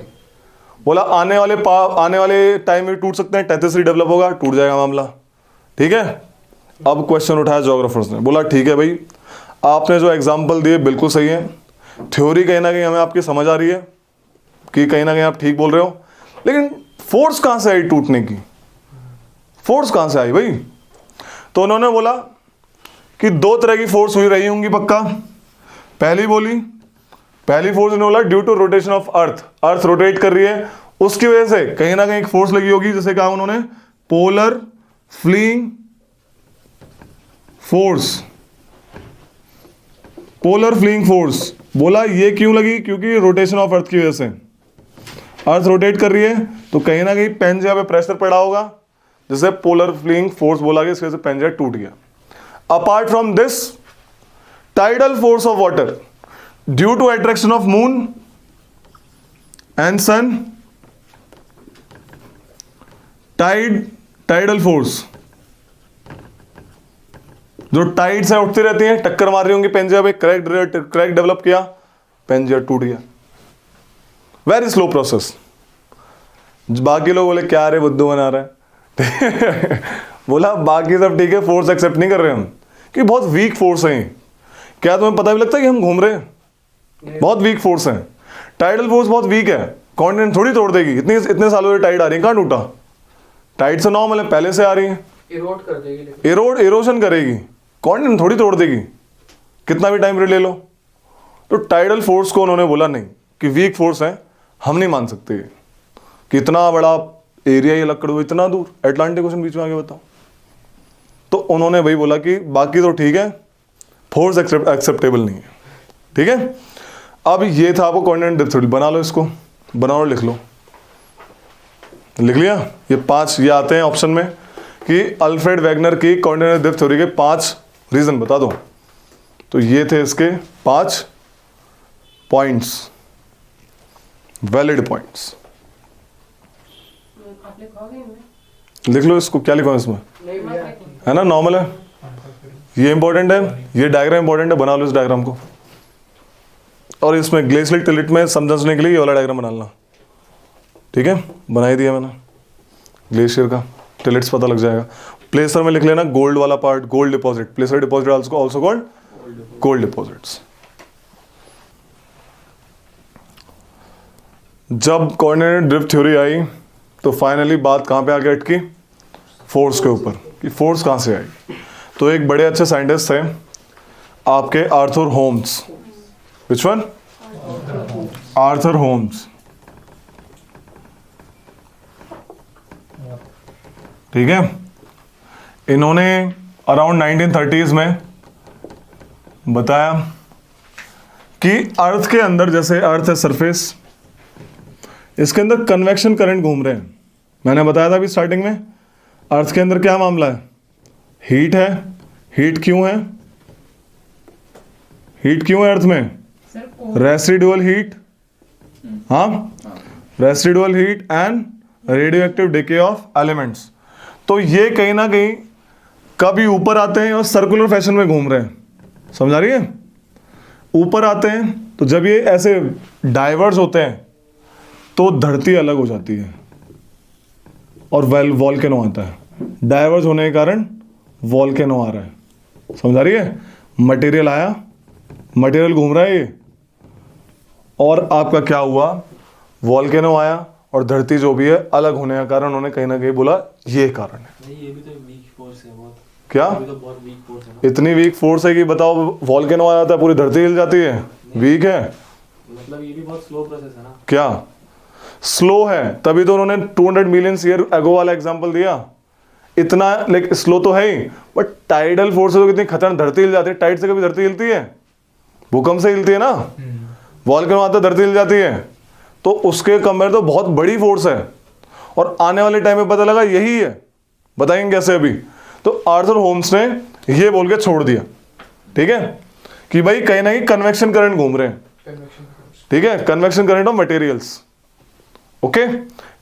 बोला आने वाले टाइम में टूट सकते हैं, टेथिस सी डेवलप होगा, टूट जाएगा मामला। ठीक है? अब क्वेश्चन उठाया ज्योग्राफर्स ने, बोला ठीक है भाई, आपने जो एग्जाम्पल दिए बिल्कुल सही है, थ्योरी कहीं ना कहीं हमें आपकी समझ आ रही है कि कहीं ना कहीं आप ठीक बोल रहे हो, लेकिन फोर्स कहां से आई टूटने की? फोर्स कहां से आई भाई? तो उन्होंने बोला कि 2 तरह की फोर्स हुई रही होंगी पक्का। पहली फोर्स उन्होंने बोला due to rotation of earth rotate कर रही है, उसकी वजह से कहीं ना कहीं एक फोर्स लगी होगी, जैसे कहा उन्होंने पोलर फ्लीइंग फोर्स। बोला ये क्यों लगी? क्योंकि रोटेशन ऑफ अर्थ की वजह से अर्थ रोटेट कर रही है, तो कहीं ना कहीं पेंजिया पे प्रेशर पड़ा होगा, जिसे पोलर फ्लीइंग फोर्स बोला गया, इसकी वजह से पेंजिया टूट गया। Apart from this, tidal force of water due to attraction of moon and sun, tidal force, जो टाइड्स है उठती रहती हैं, टक्कर मार रही होंगी पेंजिया पे, क्रैक डेवलप किया, पेंजिया टूट गया। Very slow process. बाकी लोग बोले क्या रे बुद्धू बना रहा है बोला बाकी सब ठीक है, फोर्स एक्सेप्ट नहीं कर रहे हम, कि बहुत वीक फोर्स है। क्या तुम्हें पता भी लगता है कि हम घूम रहे हैं? बहुत वीक फोर्स है। टाइडल फोर्स बहुत वीक है, कॉन्टिनेंट थोड़ी तोड़ देगी। इतने सालों से टाइड आ रही है, कहां टूटा? टाइड से नॉर्मल है, पहले से आ रही है, इरोड कर देगी, इरोशन करेगी, कॉन्टिनेंट थोड़ी तोड़ देगी, कितना भी टाइम ले लो। तो टाइडल फोर्स को उन्होंने बोला नहीं कि वीक फोर्स है, हम नहीं मान सकते कि इतना बड़ा एरिया ये लकड़ इतना दूर, अटलांटिक ओशन बीच में आगे बताओ। तो उन्होंने भाई बोला कि बाकी तो ठीक है, फोर्स एक्सेप्टेबल नहीं है। ठीक है? अब ये था आपको कॉन्टिनेंट डेप्थ थ्योरी। बना लो इसको, बनाओ और लिख लो। लिख लिया? ये 5 ये आते हैं ऑप्शन में कि अल्फ्रेड वैगनर की कॉन्टिनेंट डेप्थ थ्योरी के 5 रीजन बता दो। तो ये थे इसके 5 पॉइंट्स, वैलिड पॉइंट्स। आप लिखोगे इनमें? लिख लो इसको। क्या लिखो इसमें? नहीं भैया, है ना, नॉर्मल है। ये इंपॉर्टेंट है, ये डायग्राम इंपॉर्टेंट है, बना लो इस डायग्राम को। और इसमें ग्लेशियल टिल्ट में समझने के लिए ये वाला डायग्राम बनाना। ठीक है? बना ही दिया मैंने, ग्लेशियर का टिल्ट्स पता लग जाएगा। प्लेसर में लिख लेना गोल्ड वाला part, gold deposit, placer deposit also called gold deposits. जब कोऑर्डिनेटेड ड्रिफ्ट थ्योरी आई तो फाइनली बात कहाँ पे आके अटकी? फोर्स के ऊपर, कि फोर्स कहाँ से आई। तो एक बड़े अच्छे साइंटिस्ट थे आपके Arthur Holmes. Which one? Arthur Holmes. ठीक है, इन्होंने अराउंड 1930s में बताया कि अर्थ के अंदर, जैसे अर्थ है सरफेस, इसके अंदर कन्वेक्शन करंट घूम रहे हैं। मैंने बताया था अभी स्टार्टिंग में, अर्थ के अंदर क्या मामला है? हीट है। हीट क्यों है? हीट क्यों है अर्थ में? रेसिडुअल हीट, हाँ, residual heat and radio active decay of elements. तो ये कहीं ना कहीं कभी ऊपर आते हैं और सर्कुलर फैशन में घूम रहे हैं, समझा रही है? ऊपर आते हैं तो जब ये ऐसे डाइवर्स होते हैं तो धरती अलग हो जाती है और वॉल्केनो आता है। डाइवर्स होने के कारण वॉल्केनो आ रहा है, समझा रही है? मटेरियल आया, मटेरियल घूम रहा है ये, और आपका क्या हुआ? वॉल्केनो आया और धरती जो भी है अलग होने का कारण उन्होंने कहीं ना कहीं बोला ये कारण है। नहीं, ये भी तो वीक फोर्स है बहुत। क्या? ये भी तो बहुत वीक फोर्स है ना। इतनी वीक फोर्स है कि बताओ, वॉल्केनो आ जाता है पूरी धरती हिल जाती है। वीक है मतलब ये भी बहुत स्लो प्रोसेस है ना। क्या? स्लो है, तभी तो उन्होंने 200 मिलियन ईयर अगो वाला एग्जांपल दिया। इतना लाइक स्लो तो है ही, बट टाइडल फोर्स तो कितनी खतरनाक, धरती हिल जाती है। टाइड से कभी धरती हिलती है? भूकंप से हिलती है ना। वॉल्केनो आता है धरती हिल जाती है, तो उसके कंपेयर तो बहुत बड़ी फोर्स है। और आने वाले टाइम में पता लगा यही है, बताएंगे कैसे अभी। तो आर्थर होम्स ने ये बोल के छोड़ दिया, ठीक है, कि भाई कहीं ना कहीं कन्वेक्शन करंट घूम रहे हैं, ठीक है, convection current of materials. Okay,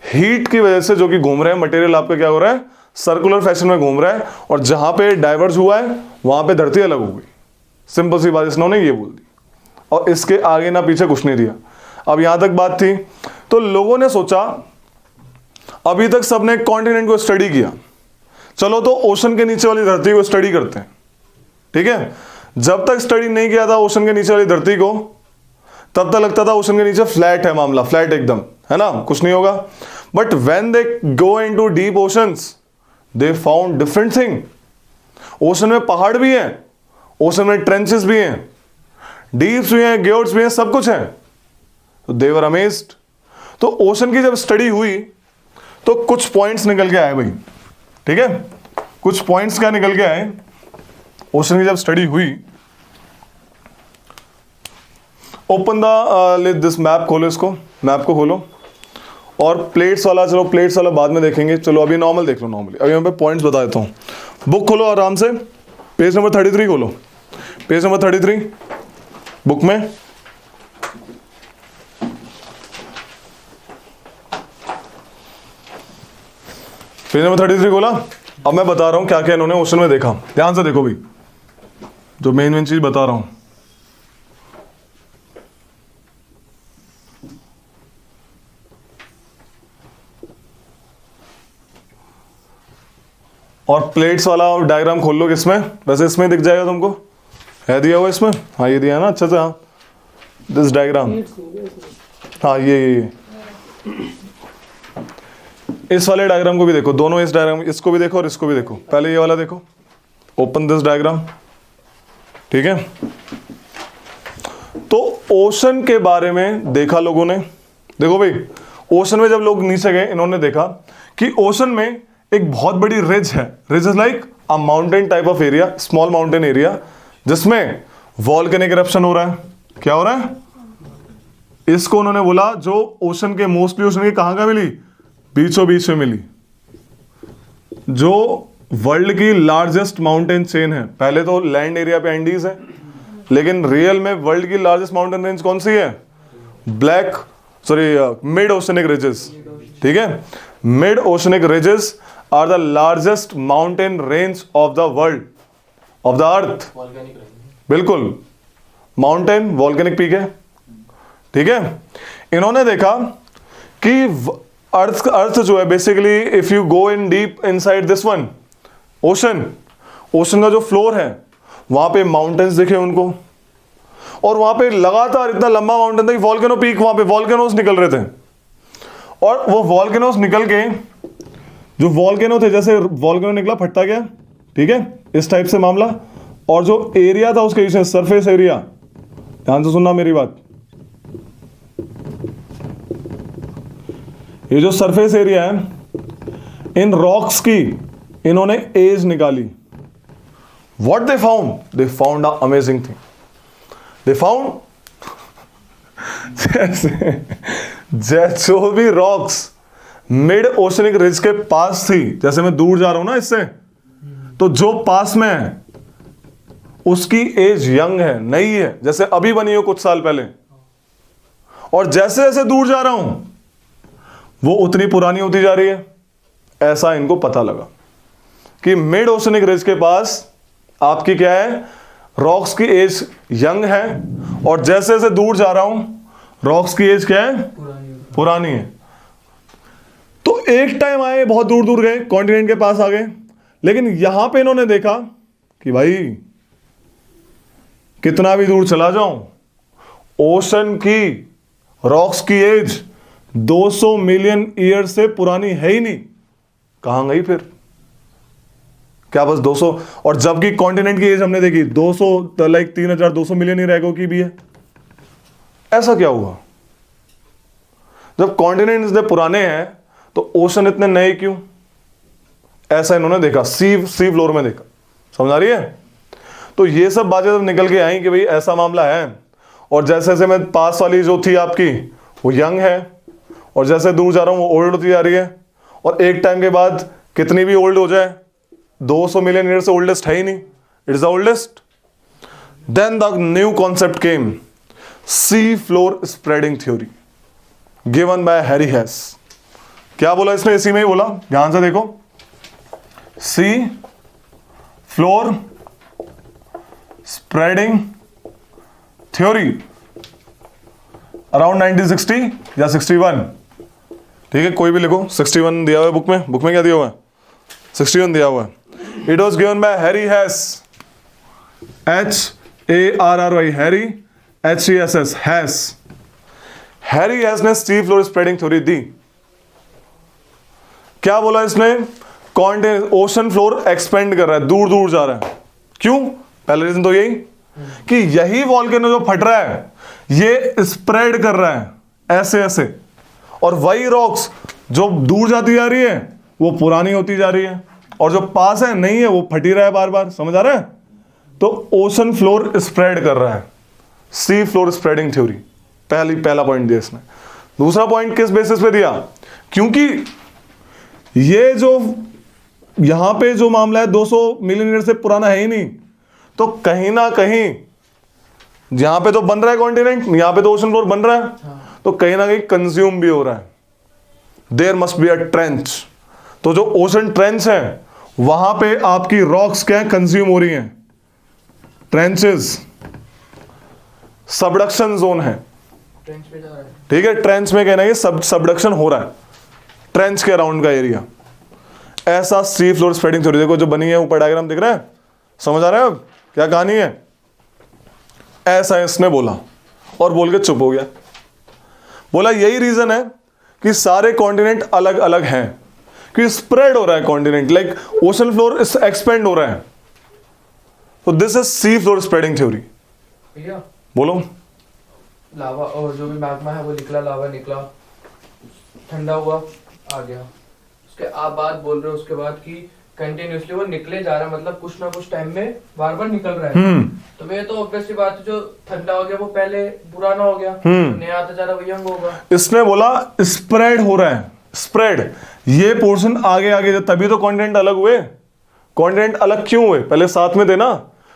heat की वजह से जो कि घूम रहे हैं मटेरियल, आपका क्या हो रहा है? सर्कुलर फैशन में घूम रहा है, और जहां पे डाइवर्ज हुआ है वहां पे धरती अलग हो गई। सिंपल सी बात इन्होंने ये बोल दी, और इसके आगे ना पीछे कुछ नहीं दिया। अब यहां तक बात थी, तो लोगों ने सोचा, अभी तक सबने कॉन्टिनेंट को स्टडी किया, चलो तो ओशन के नीचे वाली धरती को स्टडी करते हैं, ठीक है। जब तक स्टडी नहीं किया था ओशन के नीचे वाली धरती को, तब तक लगता था ओशन के नीचे फ्लैट है मामला, फ्लैट एकदम, है ना, कुछ नहीं होगा। But when they go into deep oceans, they found different thing. Ocean में पहाड़ भी हैं, ओशन में ट्रेंचेस भी हैं, डीप्स भी हैं, ग्योर्ड्स भी हैं, सब कुछ है। तो दे वर अमेज्ड। तो ओशन की जब स्टडी हुई तो कुछ पॉइंट्स निकल के आए भाई, ठीक है, कुछ पॉइंट्स क्या निकल के आए ओशन की जब स्टडी हुई। ओपन द दिस मैप, खोलो इसको, मैप को खोलो, और प्लेट्स वाला, चलो प्लेट्स वाला बाद में देखेंगे, चलो अभी नॉर्मल देख लो। नॉर्मली अभी मैं पे पॉइंट्स बता देता हूँ। बुक खोलो आराम से, पेज नंबर 33 खोलो, पेज नंबर 33 बुक में। पेज नंबर 33 खोला। अब मैं बता रहा हूं क्या क्या इन्होंने ओशन में देखा, ध्यान से देखो भाई, जो मेन चीज बता रहा हूं। और प्लेट्स वाला डायग्राम खोल लो, किसमें? वैसे इसमें दिख जाएगा तुमको, है दिया हुआ इसमें, हाँ ये दिया है ना अच्छे से, हाँ दिस डायग्राम, हाँ ये इस वाले डायग्राम को भी देखो, दोनों इस डायग्राम, इसको भी देखो और इसको भी देखो। पहले ये वाला देखो, ओपन दिस डायग्राम, ठीक है। तो ओशन के बारे में देखा लोगों ने, देखो भाई, ओशन में जब लोग नीचे गए इन्होंने देखा कि ओशन में एक बहुत बड़ी रिज है। Ridge is like a mountain type of area, small mountain area, जिसमें वॉल्केनिक इरप्शन हो रहा है। क्या हो रहा है? इसको उन्होंने बोला, जो ओशन के, मोस्टली ओशन के कहां का मिली, बीचों बीच में मिली, जो वर्ल्ड की लार्जेस्ट माउंटेन चेन है। पहले तो लैंड एरिया पे एंडीज है, लेकिन रियल में वर्ल्ड की लार्जेस्ट माउंटेन रेंज कौन सी है? मिड ओशनिक रिजेस, ठीक है। Mid oceanic ridges are the largest mountain range of the world, of the earth. बिल्कुल, माउंटेन वॉल्केनिक पीक है, ठीक है। इन्होंने देखा कि अर्थ जो है basically, if you go in deep inside this one ocean, ocean का जो फ्लोर है वहां पे माउंटेन्स दिखे उनको, और वहां पे लगातार इतना लंबा माउंटेन था कि वॉल्केनो पीक, वहां पे वॉल्केनोस निकल रहे थे, और वो वॉल्केनोस निकल के जो वॉल्केनो थे, जैसे वॉल्केनो निकला फटता गया, ठीक है, इस टाइप से मामला। और जो एरिया था उसके पीछे, सरफेस एरिया, ध्यान से सुनना मेरी बात, ये जो सरफेस एरिया है, इन रॉक्स की इन्होंने एज निकाली। What they found a amazing thing. They found जैसे जो भी रॉक्स मिड ओशनिक रिज के पास थी, जैसे मैं दूर जा रहा हूं ना इससे, तो जो पास में है उसकी एज यंग है, नई है, जैसे अभी बनी हो कुछ साल पहले, और जैसे जैसे दूर जा रहा हूं वो उतनी पुरानी होती जा रही है। ऐसा इनको पता लगा कि मिड ओशनिक रिज के पास आपकी क्या है, रॉक्स की एज यंग है, और जैसे जैसे दूर जा रहा हूं रॉक्स की एज क्या है, पुरानी है। तो एक टाइम आए, बहुत दूर दूर गए, कॉन्टिनेंट के पास आ गए, लेकिन यहां पे इन्होंने देखा कि भाई कितना भी दूर चला जाऊं, ओशन की रॉक्स की एज 200 मिलियन ईयर से पुरानी है ही नहीं। कहां गई फिर, क्या बस 200, और जबकि कॉन्टिनेंट की एज हमने देखी 200 लाइक 3200 मिलियन ईयर एगो की भी है। ऐसा क्या हुआ, जब कॉन्टिनेंट इतने पुराने हैं तो ओशन इतने नए क्यों? ऐसा इन्होंने देखा, सी फ्लोर में देखा, समझ आ रही है? तो ये सब बातें जब निकल के आई कि भाई ऐसा मामला है, और जैसे जैसे मैं पास वाली जो थी आपकी वो यंग है, और जैसे दूर जा रहा हूं वो ओल्ड होती जा रही है, और एक टाइम के बाद कितनी भी ओल्ड हो जाए 200 मिलियन ईयर से ओल्डेस्ट है ही नहीं, it is the oldest. Then the new concept came, sea floor spreading theory given by Harry Hess. क्या बोला इसने, इसी में ही बोला, ध्यान से देखो, सी फ्लोर स्प्रेडिंग थ्योरी अराउंड 1960 या 61, ठीक है, कोई भी लिखो, 61 दिया हुआ है बुक में क्या दिया हुआ है, 61 दिया हुआ है। It was given by Harry Hess, HARRY, Harry, HESS, Hess. Harry Hess ने सी फ्लोर स्प्रेडिंग थ्योरी दी। क्या बोला इसने, ओशन फ्लोर एक्सपेंड कर रहा है, दूर दूर जा रहा है। क्यों? पहला रीजन तो यही कि यही वॉल्केनो जो फट रहा है ये स्प्रेड कर रहा है ऐसे ऐसे, और वही रॉक्स जो दूर जाती जा रही है वो पुरानी होती जा रही है, और जो पास है नहीं है वो फटी रहा है बार बार, समझ आ रहा है? तो ओशन फ्लोर स्प्रेड कर रहा है, सी फ्लोर स्प्रेडिंग थ्योरी, पहला पॉइंट दिया इसने। दूसरा पॉइंट किस बेसिस पे दिया, क्योंकि ये जो यहां पे जो मामला है 200 मिलियन ईयर से पुराना है ही नहीं, तो कहीं ना कहीं यहां पे तो बन रहा है कॉन्टिनेंट, यहां पे तो ओशन फ्लोर बन रहा है, तो कहीं ना कहीं कंज्यूम भी हो रहा है। There must be a trench, तो जो ओशन ट्रेंच है वहां पे आपकी रॉक्स क्या है, कंज्यूम हो रही हैं। ट्रेंचेस सबडक्शन जोन है, ट्रेंच पे जा रहा है। ठीक है, ट्रेंच में कहना है सबडक्शन हो रहा है, ट्रेंच के अराउंड का एरिया। ऐसा सी फ्लोर स्प्रेडिंग थ्योरी देखो जो बनी है, ऊपर डायग्राम दिख रहा है, समझ आ रहा है अब क्या कहानी है? ऐसा इसने बोला और बोल के चुप हो गया। बोला यही रीजन है कि सारे कॉन्टिनेंट अलग अलग हैं, कि स्प्रेड हो रहा है continent, like ocean floor expand हो रहा है। तो this is C floor spreading theory. भैया बोलो। लावा और जो भी मैग्मा है वो निकला, लावा निकला, ठंडा हुआ, आ गया, उसके आप बात बोल रहे हो उसके बाद कि कंटिन्यूसली वो निकले जा रहा है, मतलब कुछ ना कुछ टाइम में बार बार निकल रहा है। तो मैं तो ऑब्वियसली बात है, जो ठंडा हो गया वो पहले पुराना हो गया, नया आता जा रहा है वो यंग होगा। इसने बोला स्प्रेड हो रहा है, स्प्रेड, ये पोर्शन आगे आगे, तभी तो कॉन्टिनेंट अलग हुए। कॉन्टिनेंट अलग क्यों हुए, पहले साथ में थे ना,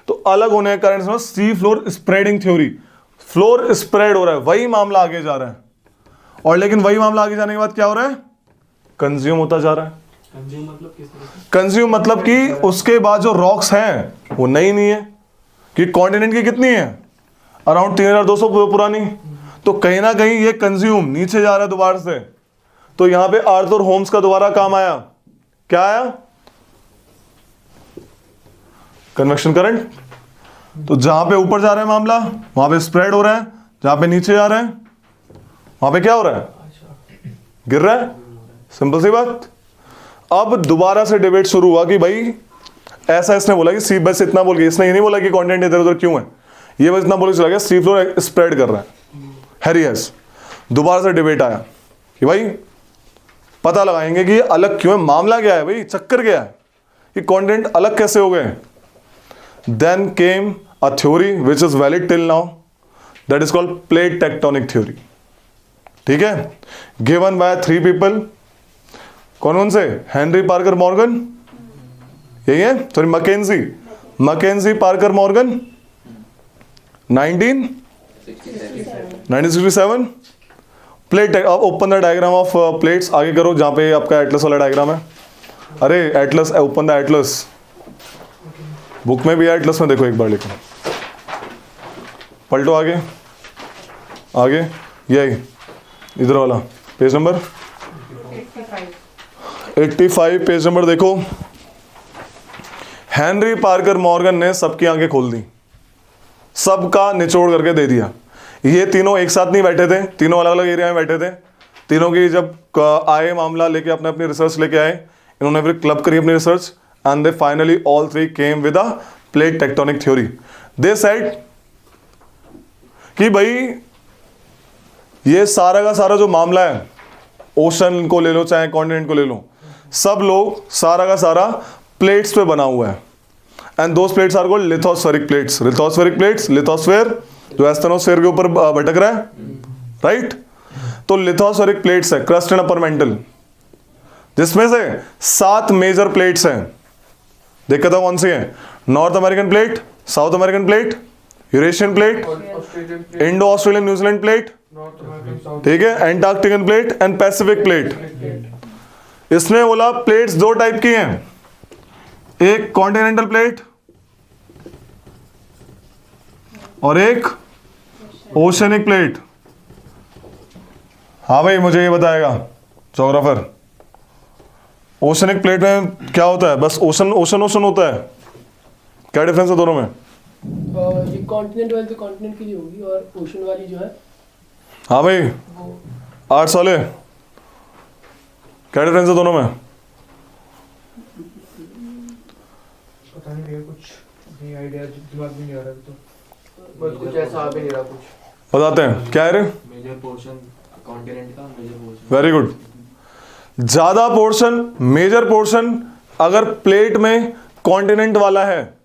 तो अलग होने के कारण सी floor spreading theory, floor spread हो रहा है, वही मामला आगे जा रहा है। और लेकिन वही मामला आगे जाने के बाद क्या हो रहा है, कंज्यूम होता जा रहा है। कंज्यूम मतलब कि उसके बाद जो रॉक्स हैं वो नई नहीं है, कि कॉन्टिनेंट की कितनी है, अराउंड 3200 पुरानी, तो कहीं ना कहीं ये कंज्यूम नीचे जा रहा है दोबारा से। तो यहां पे आर्थर होम्स का दोबारा काम आया, क्या आया, कन्वेक्शन करंट। तो जहां पे ऊपर जा रहा है मामला वहां पे स्प्रेड हो रहा है, जहां पे नीचे जा रहा है वहां पे क्या हो रहा है, गिर रहा है। सिंपल सी बात। अब दोबारा से डिबेट शुरू हुआ कि भाई ऐसा इसने बोला कि सी बस इतना बोल के, इसने ये नहीं बोला कि कंटेंट इधर उधर क्यों है, ये बस इतना बोल के चला गया सी फ्लोर स्प्रेड कर रहा है, हैरी हैज। दोबारा से डिबेट आया कि भाई पता लगाएंगे कि ये अलग क्यों है, मामला क्या है भाई, चक्कर क्या है, कि कंटेंट अलग कैसे हो गए। Then came a theory which is valid till now, that is called plate tectonic theory. ठीक है, गिवन बाय 3 पीपल। कौन कौन से, हेनरी पार्कर मॉर्गन, यही है, sorry McKenzie Parker Morgan 1967। Plate, अब open the diagram of plates, आगे करो जहां पे आपका एटलस वाला डायग्राम है। अरे Atlas, open the Atlas, book में भी है, एटलस में देखो एक बार, लिखो पलटो आगे आगे, यही इधर वाला पेज नंबर 85 पेज नंबर देखो। हेनरी पार्कर मॉर्गन ने सबकी आंखें खोल दी, सबका निचोड़ करके दे दिया। ये तीनों एक साथ नहीं बैठे थे, तीनों अलग अलग एरिया में बैठे थे। तीनों की जब आए मामला लेके अपने अपनी रिसर्च लेके आए, इन्होंने फिर क्लब करी अपनी research, and they finally all 3 came with a plate tectonic theory. They said कि भाई ये सारा का सारा जो मामला है, ओशन को ले लो चाहे कॉन्टिनेंट को ले लो, सब लोग सारा का सारा प्लेट्स पे बना हुआ है, and those plates are called lithospheric plates. Lithosphere जो एस्थेनोस्फेयर के ऊपर भटक रहा है, राइट। तो लिथोस्फेरिक प्लेट्स है, क्रस्ट एंड अपर मेंटल, जिसमें से 7 मेजर प्लेट्स हैं। देखा था कौन सी है, north American plate, South American plate, Eurasian plate, Australian plate, Indo Australian New Zealand plate, North American south ठीक है, एंटार्क्टिकन प्लेट एंड पैसिफिक प्लेट। इसने बोला प्लेट्स 2 टाइप की हैं, एक कॉन्टिनेंटल प्लेट और एक ओशनिक प्लेट। हाँ भाई मुझे ये बताएगा ज्योग्राफर, ओशनिक प्लेट में क्या होता है, बस ओशन ओशन ओशन होता है, क्या डिफरेंस है दोनों में? ये कॉन्टिनेंट वाली तो कॉन्टिनेंट के लिए होगी, और ओशन वाली जो है हाँ भाई आर्ट्स वाले, क्या डिफरेंस है दोनों में? पता नहीं भैया, कुछ नहीं आइडिया, दिमाग में नहीं आ रहा तो, बस कुछ ऐसा आ भी नहीं रहा कुछ। बताते हैं क्या है रे? मेजर पोर्शन कॉन्टिनेंट का, मेजर पोर्शन। Very good. ज्यादा पोर्शन, मेजर पोर्शन अगर प्लेट में कॉन्टिनेंट वाला है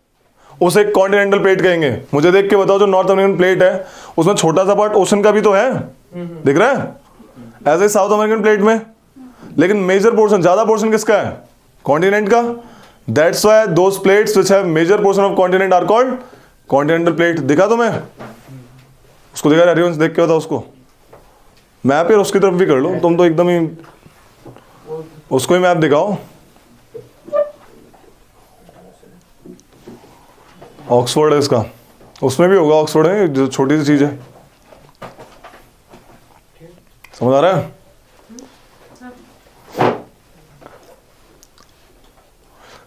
उसे कॉन्टिनेंटल प्लेट कहेंगे। मुझे देख के बताओ, जो नॉर्थ अमेरिकन प्लेट है उसमें छोटा सा पार्ट ओशन का भी तो है, दिख रहा है, ऐसे साउथ अमेरिकन प्लेट में। लेकिन मेजर पोर्शन, ज्यादा पोर्शन किसका है? कॉन्टिनेंट का। That's why those plates which have major portion of continent are called continental plate. दिखा तो मैं उसको, दिखा हरिवंश, देख के बताओ उसको। मैप यार उसकी तरफ भी कर लो, तुम तो एकदम ही, उसको ही मैप दिखाओ। ऑक्सफोर्ड है इसका, उसमें भी होगा, ऑक्सफोर्ड है, जो छोटी सी चीज है, समझ आ रहा है?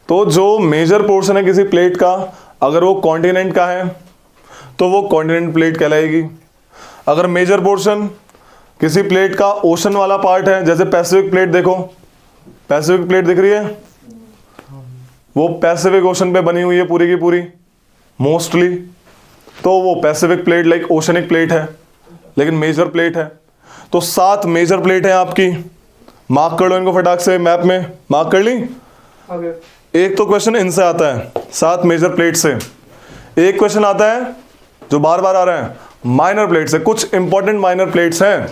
तो जो मेजर पोर्शन है किसी प्लेट का, अगर वो कॉन्टिनेंट का है तो वो कॉन्टिनेंट प्लेट कहलाएगी। अगर मेजर पोर्शन किसी प्लेट का ओशन वाला पार्ट है, जैसे पैसिफिक प्लेट, देखो पैसिफिक प्लेट दिख रही है, वो पैसिफिक ओशन पे बनी हुई है पूरी की पूरी मोस्टली, तो वो Pacific plate like oceanic plate है, लेकिन मेजर प्लेट है। तो 7 मेजर प्लेट है आपकी, मार्क कर लो इनको फटाक से, मैप में मार्क कर ली। एक तो क्वेश्चन इनसे आता है 7 मेजर प्लेट से। एक क्वेश्चन आता है जो बार बार आ रहा है माइनर प्लेट से। कुछ इंपॉर्टेंट माइनर प्लेट्स हैं,